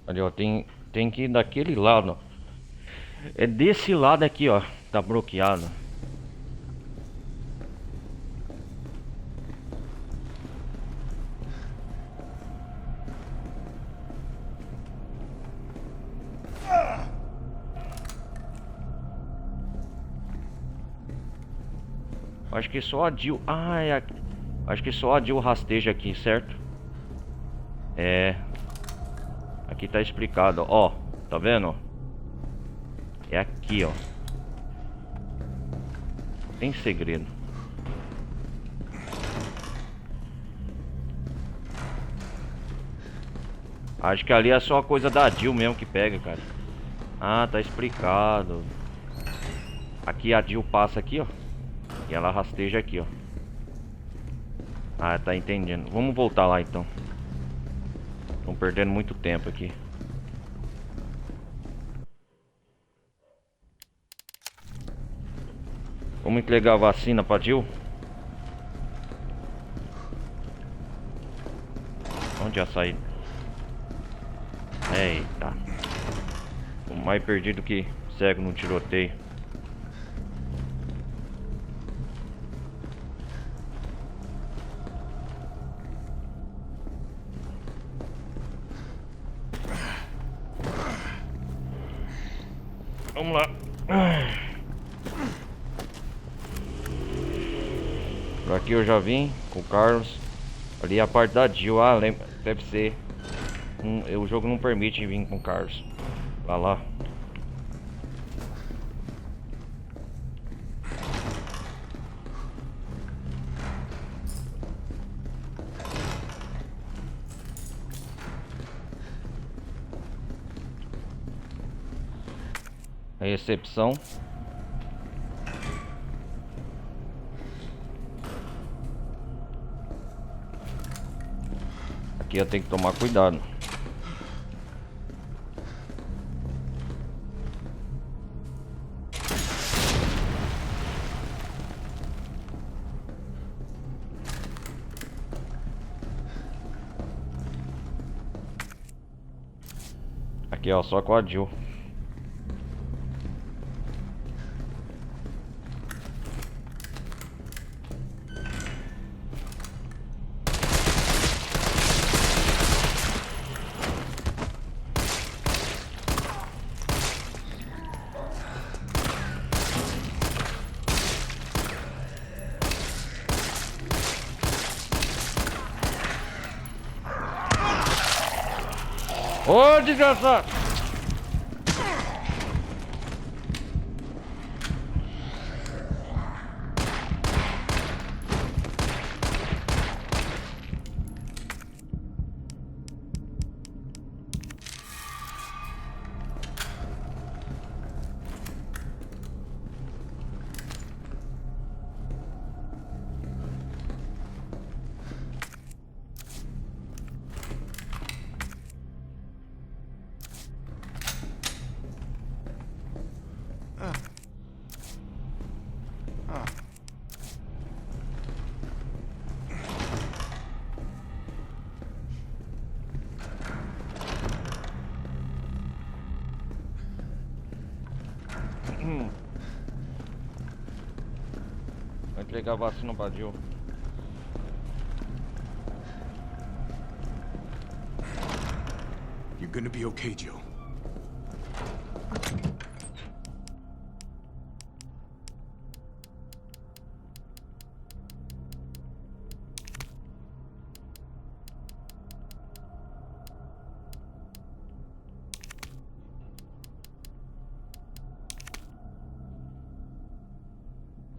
Ali, ó, tem que ir daquele lado, ó. É desse lado aqui, ó. Tá bloqueado. Acho que só a Jill. Ah, é aqui. Acho que só a Jill rasteja aqui, certo? É. Aqui tá explicado, ó. Tá vendo? É aqui, ó. Tem segredo. Acho que ali é só a coisa da Jill mesmo que pega, cara. Ah, tá explicado. Aqui a Jill passa aqui, ó. E ela rasteja aqui, ó. Ah, tá entendendo. Vamos voltar lá então. Estão perdendo muito tempo aqui. Vamos entregar a vacina pra Jill. tinha saído. Eita. Tô mais perdido que cego no tiroteio. Vamos lá. Por aqui eu já vim com o Carlos. Ali é a parte da Jill. Ah, lembra, deve ser. O jogo não permite vir com o Carlos. Vai lá. A recepção. Aqui eu tenho que tomar cuidado. Aqui ó, só com a Jill. Ô, desgraçado! Vai entregar a vacina pra Jill. You're gonna be okay, Jill.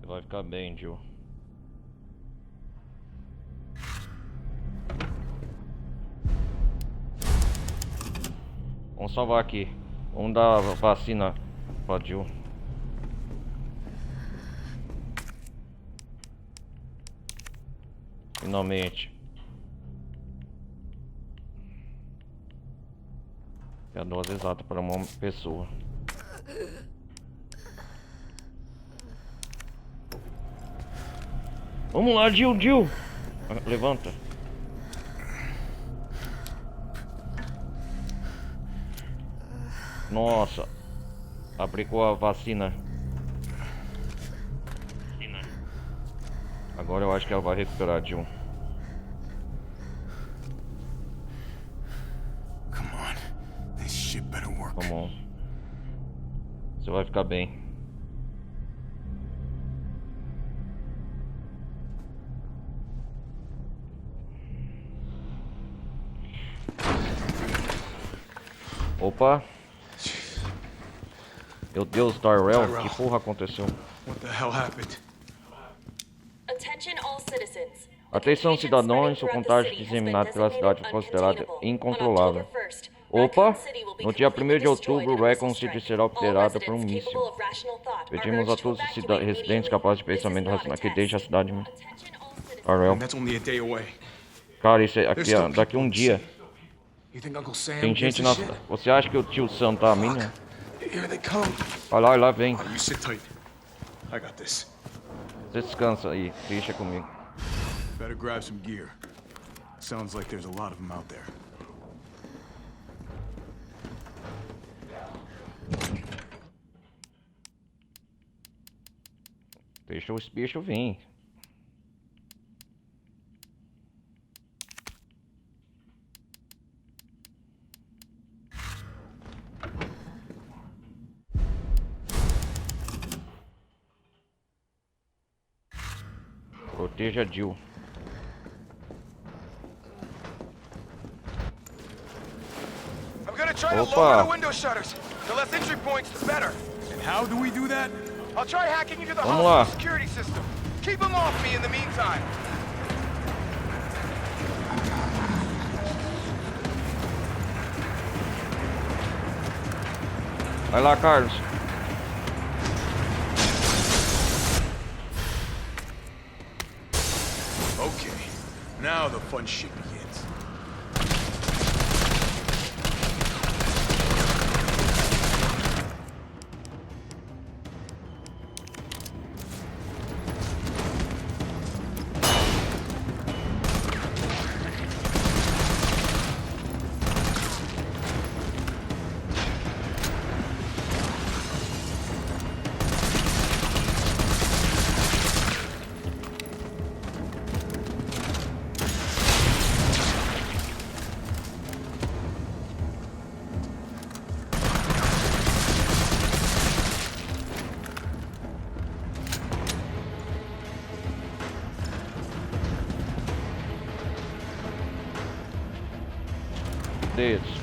Você vai ficar bem, Jill. Vamos salvar aqui. Vamos dar a vacina pra Jill. Finalmente. É a dose exata para uma pessoa. Vamos lá, Jill, Jill. Levanta. Nossa, aplicou a vacina. Agora eu acho que ela vai recuperar, Jill. Come on. This shit better work. Come on. Você vai ficar bem. Opa. Meu Deus, Tyrell, que porra aconteceu? What the hell happened? Atenção, cidadãos, sua contagem disseminada pela cidade foi considerada incontrolável. Opa! No dia 1º de outubro, Raccoon City será obliterada por um míssil. Pedimos a todos os residentes capazes de pensamento racional que deixem a cidade. Tyrell. And that's only a day away. Cara, isso aqui é daqui a um dia. You think Uncle Sam Tem gives gente a na... shit? Você acha que o tio Sam tá a mim, né? Here they come. Olha lá vem. Oh, you sit tight. I got this. Você descansa aí, deixa comigo. Better grab some gear. Sounds like there's a lot of them out there. Deixa os bichos vir. Proteja Jill. I'm gonna try to Opa. lower the window shutters. The less entry points, the better. And how do we do that? I'll try hacking into the Vamos lá. hospital security system. Keep them off me in the meantime. Vai lá, Carlos. Okay, now the fun shit begins. Dedos.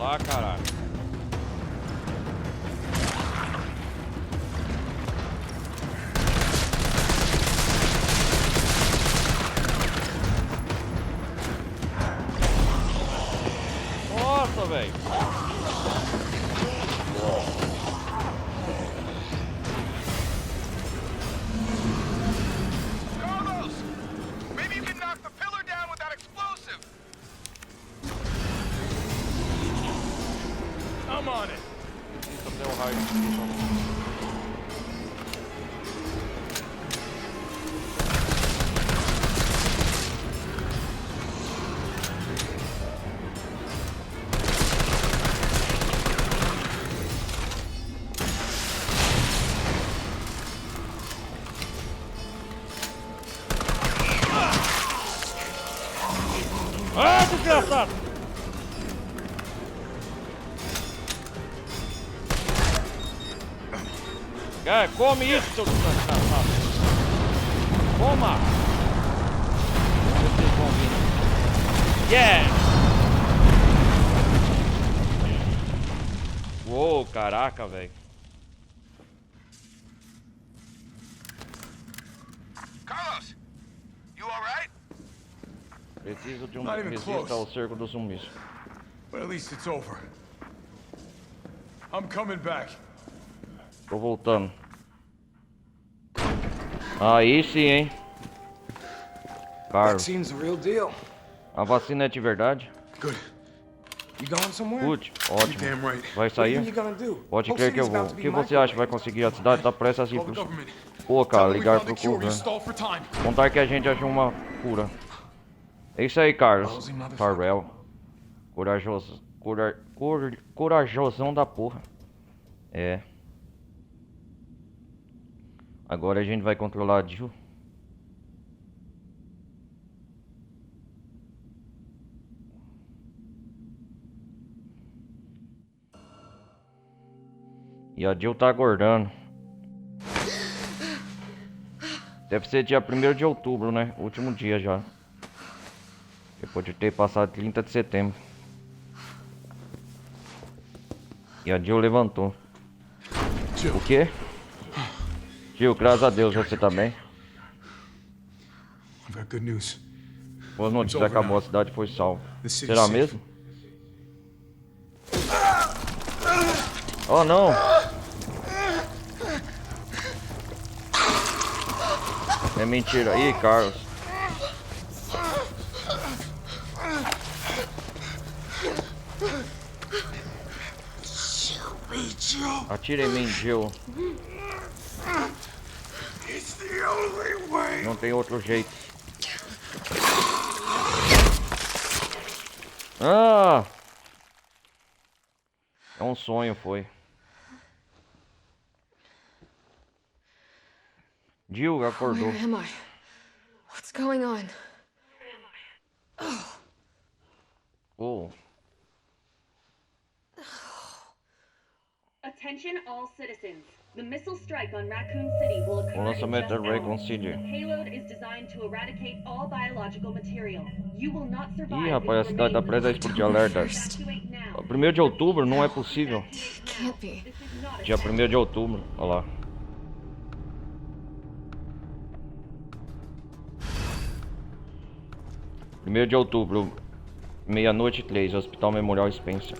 lá, caralho. Nossa, velho. Carlos! Maybe you can knock the pillar down with that explosive! I'm on it. Isso tem um raio aqui. Ah, desgraçado! Come isso, seu desgraçado! Coma! Vocês vão vir. Yeah! Uou, caraca, velho. Carlos! You alright? Preciso de Not even resista close. ao cerco dos zumbis. But at least it's over. I'm coming back. Tô voltando. Aí sim, hein? Carlos, Vaccine's the real deal. a vacina é de verdade? Good. You going somewhere? Good, You're ótimo. damn right. Vai What do you think sair? you're gonna do? Pode Whole crer que eu city's vou. about O to que be você acha que vai microwaved. conseguir? A cidade tá prestes a se... Call the government. Pô, cara, Tell them we ligar found pro the cure. We governo. stalled for time. Contar que a gente achou uma cura. É isso aí, Carlos. Farrell. Corajoso. Corajosão da porra. É. Agora a gente vai controlar a Jill. E a Jill tá acordando. Deve ser dia 1º de outubro, né? Último dia já. Depois de ter passado 30 de setembro. E a Jill levantou. Jill, O quê? Jill, graças a Deus, você tá bem? I've got good news. Boas notícias, acabou, a cidade foi salva. The city's Será safe. mesmo? Oh não! É mentira. Ih, Carlos. Atira em mim, Jill. It's the only way. Não tem outro jeito. Ah! É um sonho, foi. Jill acordou. Where am I? What's going on? Oh. Attention all citizens. The missile strike on Raccoon City will occur O in lançamento just da Raccoon hours. City. The payload is designed to eradicate all biological material. You will not survive Ih, rapaz, a if you cidade tá remain presa a within explodir alerta. Evacuate now. 1º de outubro não é possível. Can't be. This is not a Dia 1º de outubro, olha lá. Primeiro de outubro, meia-noite e 3, Hospital Memorial Spencer.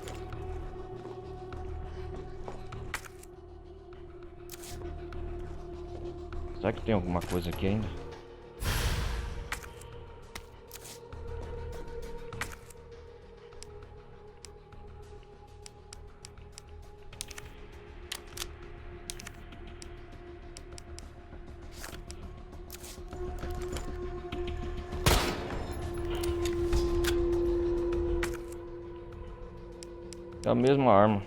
Será que tem alguma coisa aqui ainda? É a mesma arma.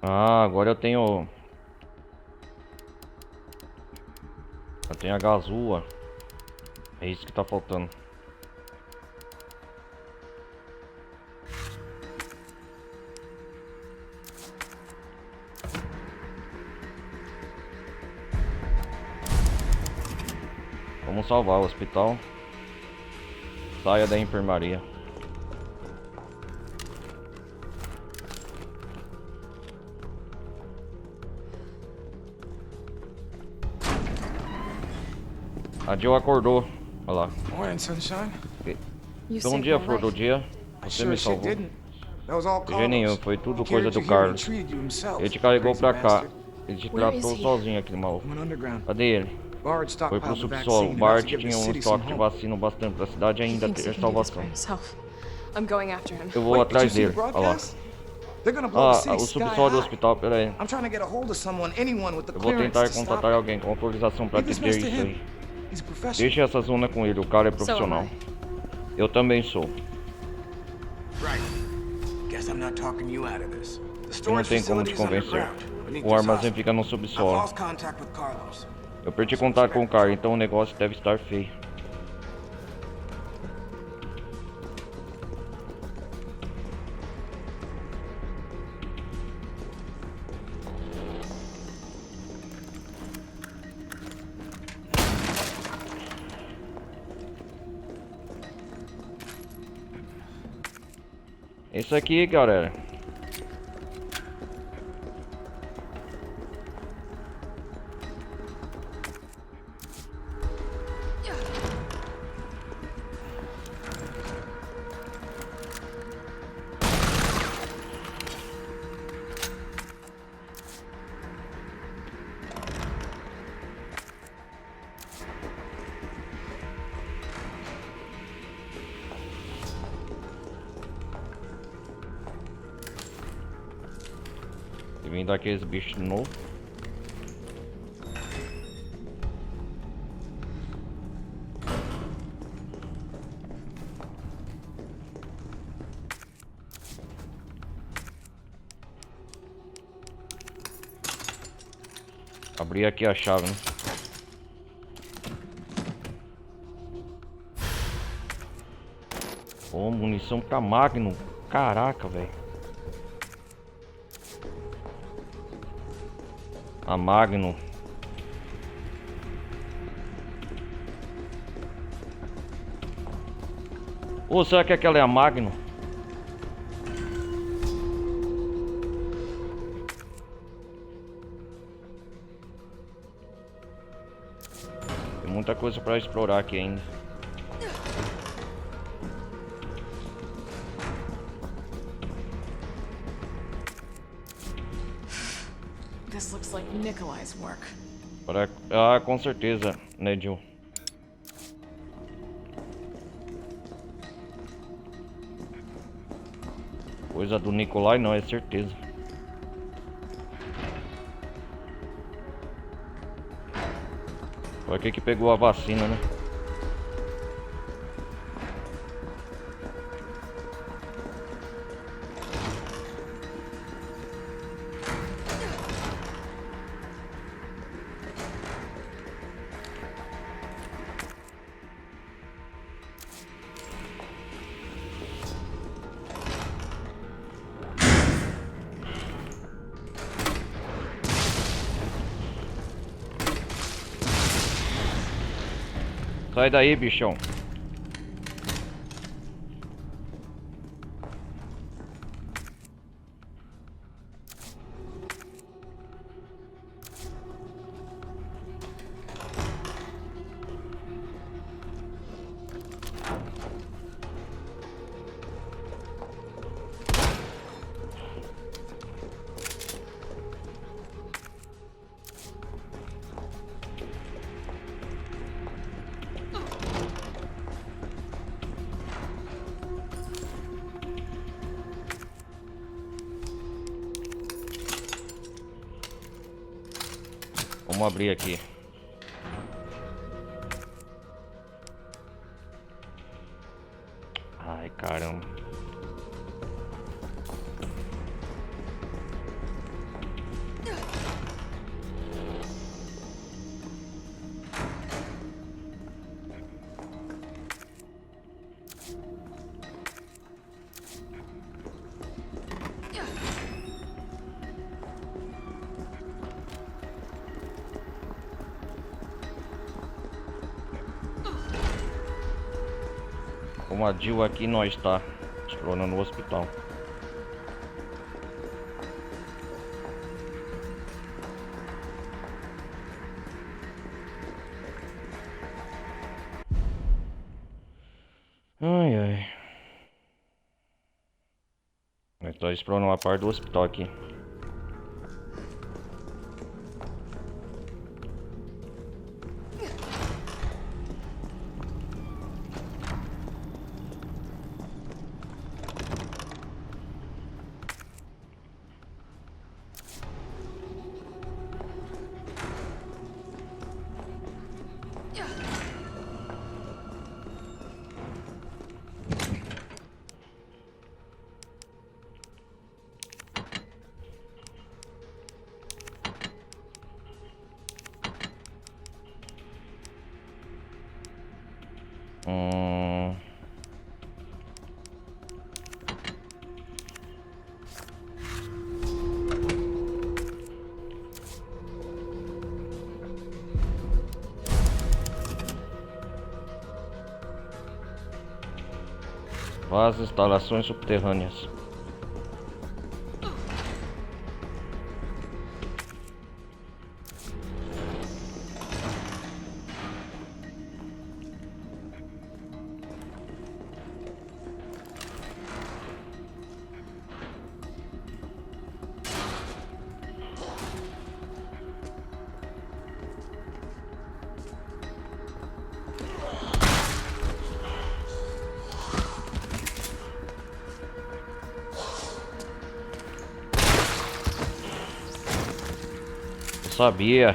Ah, agora eu tenho... Eu tenho a gazua. É isso que tá faltando. Vamos salvar o hospital. Saia da enfermaria. A Jill acordou. Olha lá. Morning, sunshine. You Bom saved dia, my flor do life. dia. I Você sure me as shit salvou. didn't. That was all De jeito nenhum, Carlos. foi tudo He coisa carried do you here and Carlos. treated you himself, Ele te carregou crazy pra cá. bastard. Ele te Where tratou is he? sozinho aqui, maluco. Went underground. Cadê ele? Bard Foi pro stockpiled the subsolo. vaccine Bart enough to give the tinha um city some estoque de hope. vacina bastante pra cidade He ainda thinks he ter can do this by salvação. himself. I'm going after him. Eu vou Wait, did you atrás see the dele. Olha lá. broadcast? They're gonna blow the Ah, city o sky subsolo do high. hospital, pera aí. I'm trying to get a hold of someone, anyone with the Eu vou clearance tentar to stop contatar it. alguém com autorização pra Leave this ter mess to isso him. aí. He's a professional. Deixa essa zona com ele, o cara é So am profissional. I. Eu também sou. Right. Guess I'm not talking you out of this. The E não storage tem como te facility's convencer. underground, beneath O this armazém hospital. fica no I've subsolo. lost contact with Carlos. Eu perdi contato com o cara, então o negócio deve estar feio. Isso aqui, galera. E vem daqueles bichos de novo. Abri aqui a chave, né? Pô, munição pra Magnum. Caraca, velho. A Magnum. Ou será que aquela é a Magnum? Tem muita coisa pra explorar aqui ainda. This looks like Nikolai's work. Ah, com certeza, né, Jill? Coisa do Nikolai não, é certeza. Foi aqui que pegou a vacina, né? Sai daí, bichão. Vamos abrir aqui. Ai, caramba. Com a Jill aqui, nós tá explorando o hospital. Ai, ai. Nós tá explorando uma parte do hospital aqui. As instalações subterrâneas. Sabia.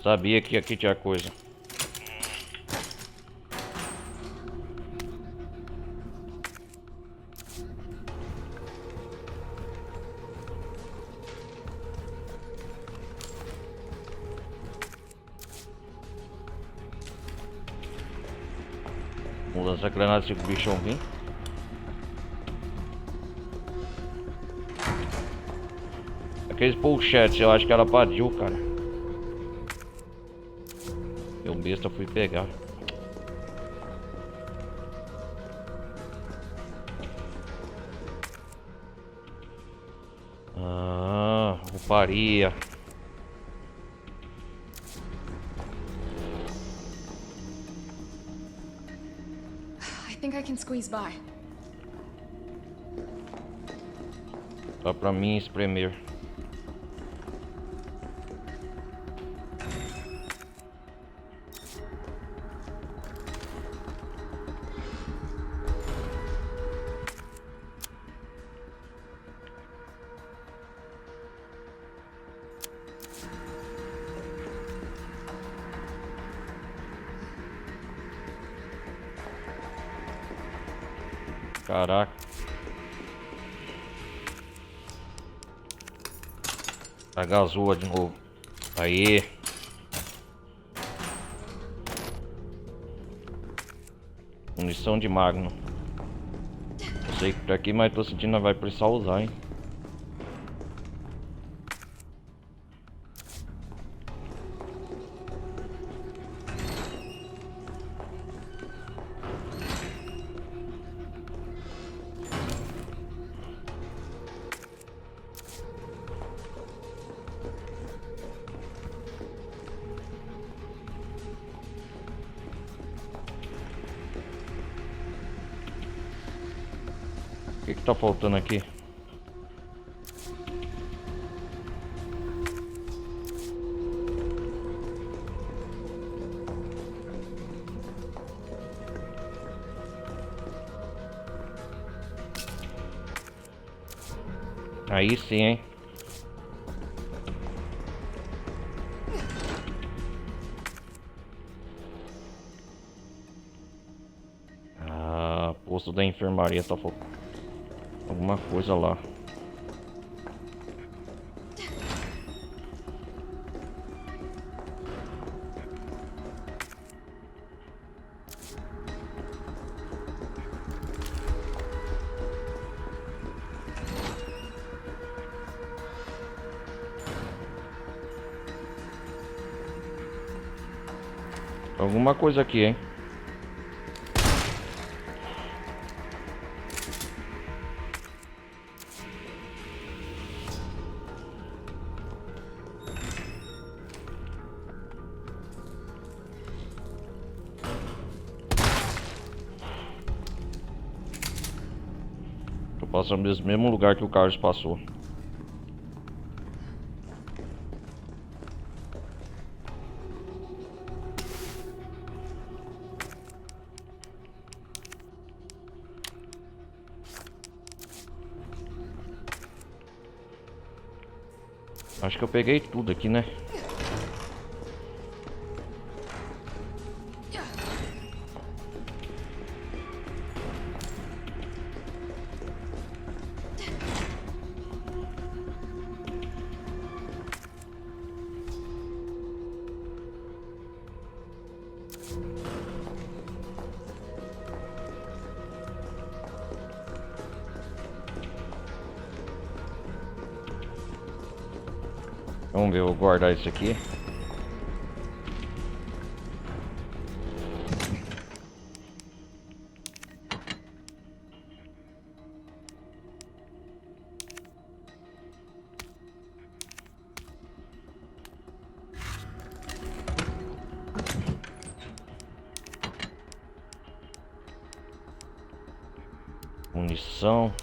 Sabia que aqui tinha coisa. Vamos lançar granada se o bichão vir. Aqueles pochetes, eu acho que ela padiu, cara. Eu besta fui pegar. Rouparia. I think I can squeeze by. Dá pra mim espremer. Caraca. A gazoa de novo. Aí. Munição de Magno. Eu sei que por aqui, mas tô sentindo que vai precisar usar, hein. O que tá faltando aqui? Aí sim, hein? posto da enfermaria tá faltando alguma coisa lá. Alguma coisa aqui, hein? Tô passando nesse mesmo lugar que o Carlos passou. Acho que eu peguei tudo aqui, né? Vamos ver, eu vou guardar isso aqui. Munição.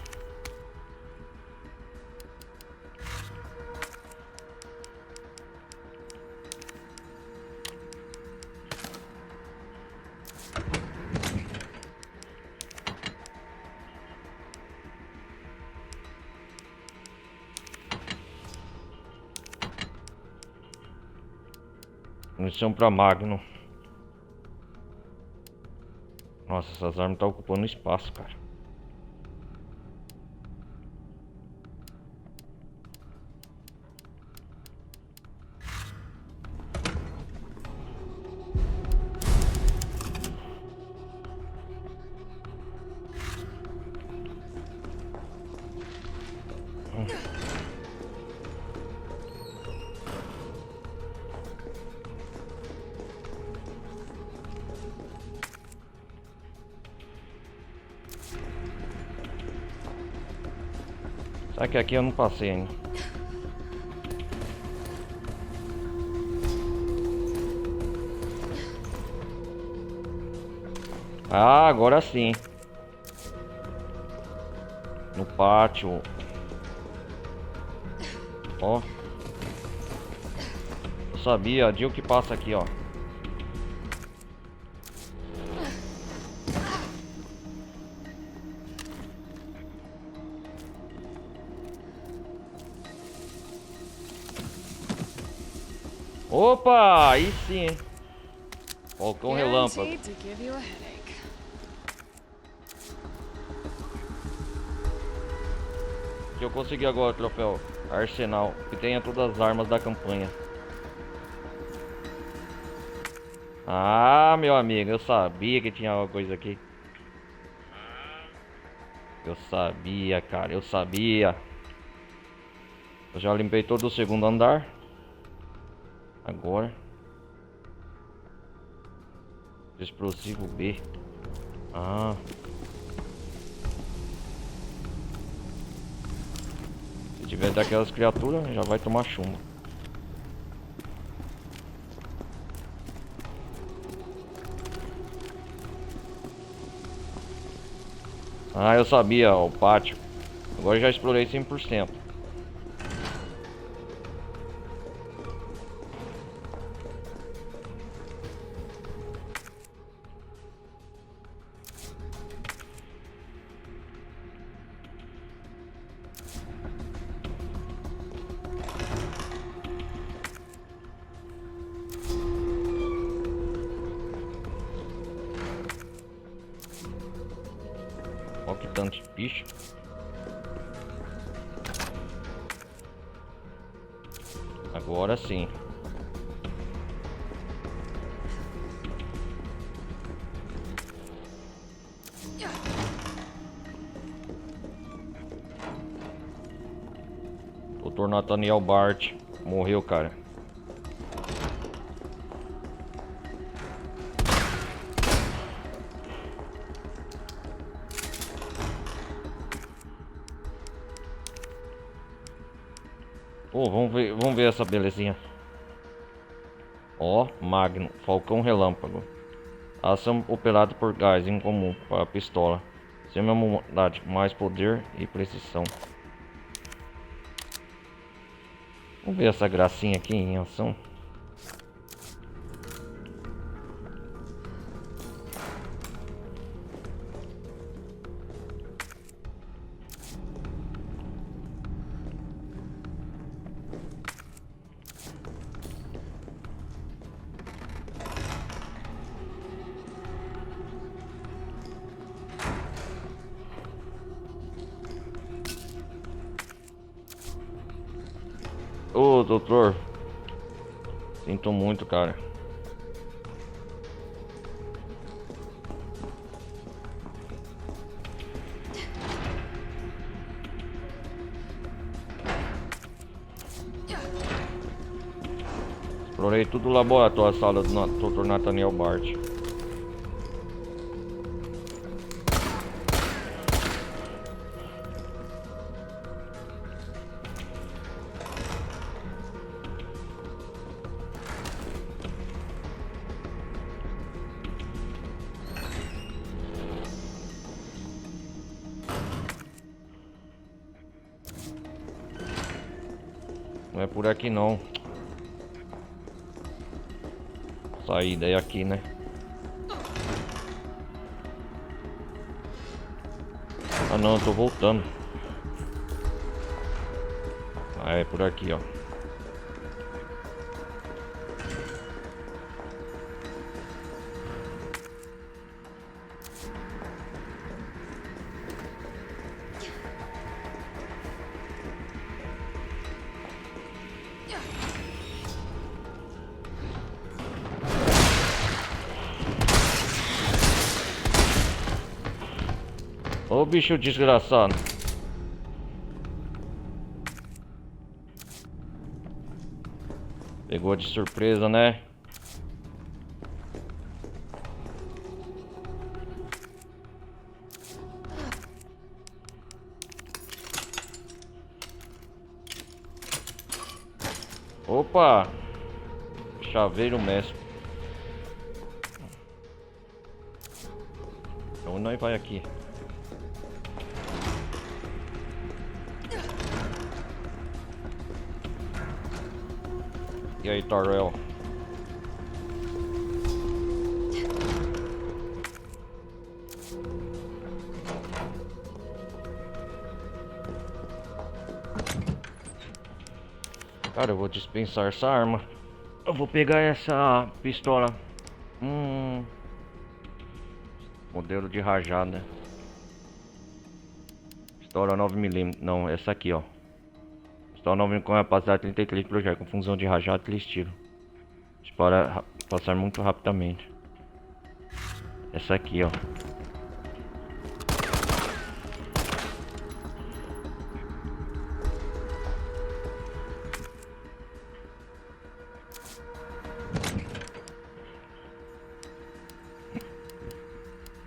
Munição pra Magnum. Nossa, essas armas estão ocupando espaço, cara. Será que aqui eu não passei ainda? Ah, agora sim. No pátio. Ó. Eu sabia, a Jill que passa aqui, ó. Opa, aí sim, hein? Falcão relâmpago. Guaranteed to give you a headache. Que eu consegui agora, troféu Arsenal, que tenha todas as armas da campanha. Ah, meu amigo, eu sabia que tinha alguma coisa aqui. Eu sabia, cara, eu sabia. Eu já limpei todo o segundo andar. Agora explosivo B. Ah, se tiver daquelas criaturas já vai tomar chumbo. Ah, eu sabia, ó, o pátio. Agora eu já explorei 100%. bastante bicho. Agora sim. Dr. Nathaniel Bart morreu, cara. Oh, vamos ver essa belezinha. Ó, Magno, Falcão Relâmpago. Ação operada por gás incomum para a pistola. Semi-unidade, mais poder e precisão. Vamos ver essa gracinha aqui em ação. Ô, doutor. Sinto muito, cara. Explorei tudo o laboratório, a sala do Dr. Nathaniel Bart. Não é por aqui não. Saída é aqui, né? Ah não, eu tô voltando. Ah, é por aqui, ó. Ô bicho desgraçado. Pegou de surpresa, né? Opa! Chaveiro mestre. Então nós vai aqui. E aí, Tyrell? Cara, eu vou dispensar essa arma. Eu vou pegar essa pistola. Modelo de rajada. Pistola 9mm. Não, essa aqui, ó. Pistola 9mm com capacidade 33 de projeto, com função de rajada e estilo. Dispara passar muito rapidamente. Essa aqui, ó.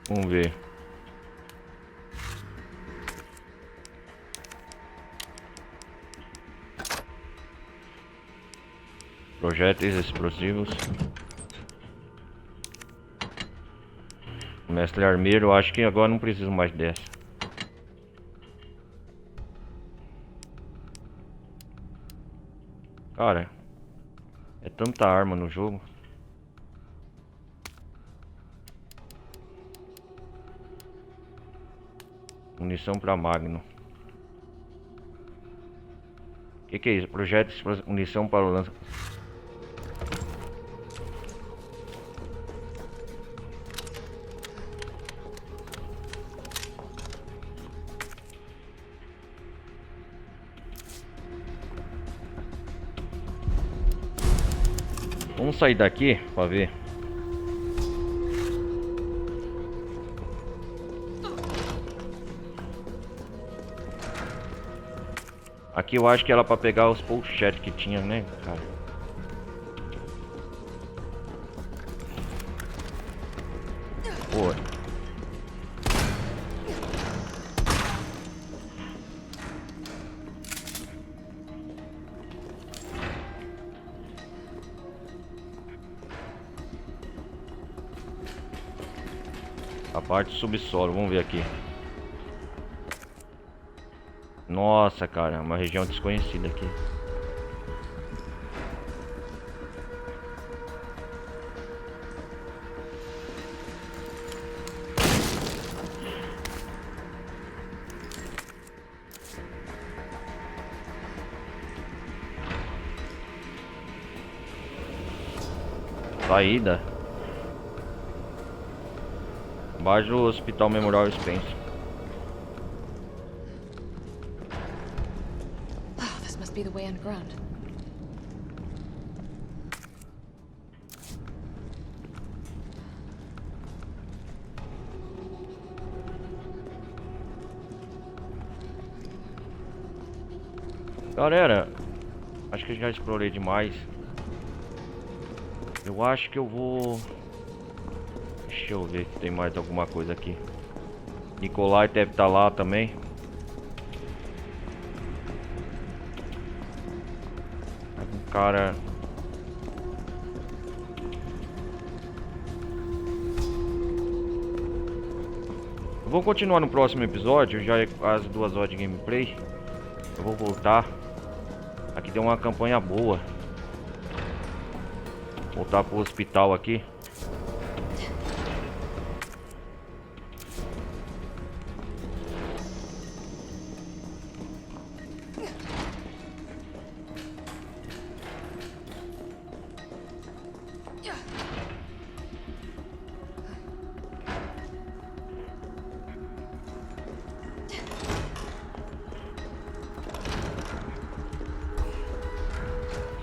Vamos ver. Projéteis explosivos. Mestre armeiro, acho que agora não preciso mais dessa. Cara, é tanta arma no jogo. Munição para Magno. Que é isso? Projeto de munição para o lança. Vamos sair daqui pra ver. Aqui eu acho que era pra pegar os pochetes que tinha, né, cara? Pô. A parte do subsolo, vamos ver aqui. Nossa, cara, é uma região desconhecida aqui. Saída. Abaixo do Hospital Memorial Spencer. Oh, this must be the way underground. Galera, acho que eu já explorei demais. Eu acho que eu vou... Deixa eu ver se tem mais alguma coisa aqui. Nikolai deve estar lá também. Um cara... Eu vou continuar no próximo episódio. Já é quase 2 horas de gameplay. Eu vou voltar. Aqui deu uma campanha boa. Voltar pro hospital aqui.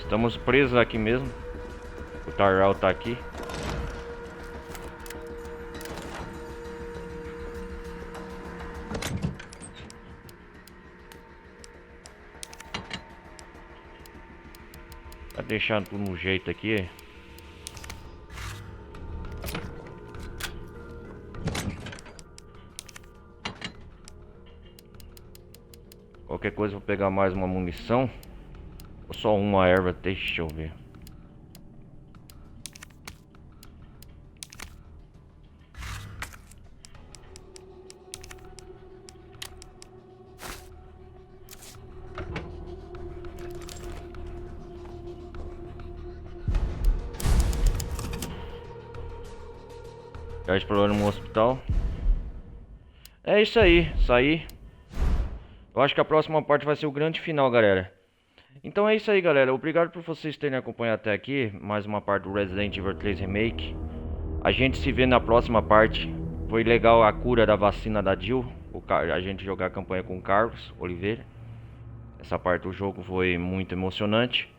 Estamos presos aqui mesmo. O Tyrell tá aqui. Tá deixando tudo no jeito aqui. Qualquer coisa eu vou pegar mais uma munição. Ou só uma erva, deixa eu ver. Já explorando um hospital. É isso aí, saí. Eu acho que a próxima parte vai ser o grande final, galera. Então é isso aí, galera. Obrigado por vocês terem acompanhado até aqui. Mais uma parte do Resident Evil 3 Remake. A gente se vê na próxima parte. Foi legal a cura da vacina da Jill. A gente jogar a campanha com o Carlos Oliveira. Essa parte do jogo foi muito emocionante.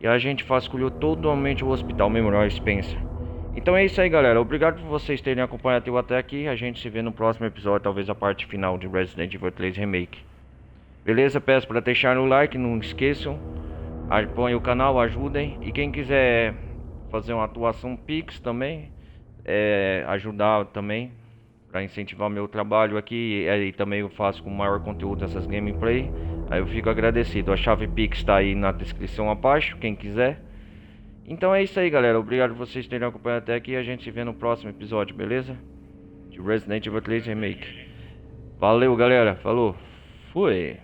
E a gente vasculhou totalmente o Hospital Memorial Spencer. Então é isso aí, galera. Obrigado por vocês terem acompanhado até aqui. A gente se vê no próximo episódio. Talvez a parte final de Resident Evil 3 Remake. Beleza? Peço para deixar o like, não esqueçam. Apoiem o canal, ajudem. E quem quiser fazer uma atuação Pix também, ajudar também, para incentivar meu trabalho aqui. E também eu faço com maior conteúdo essas gameplay. Aí eu fico agradecido. A chave Pix está aí na descrição abaixo, quem quiser. Então é isso aí, galera. Obrigado por vocês terem acompanhado até aqui. A gente se vê no próximo episódio, beleza? De Resident Evil 3 Remake. Valeu, galera. Falou. Fui.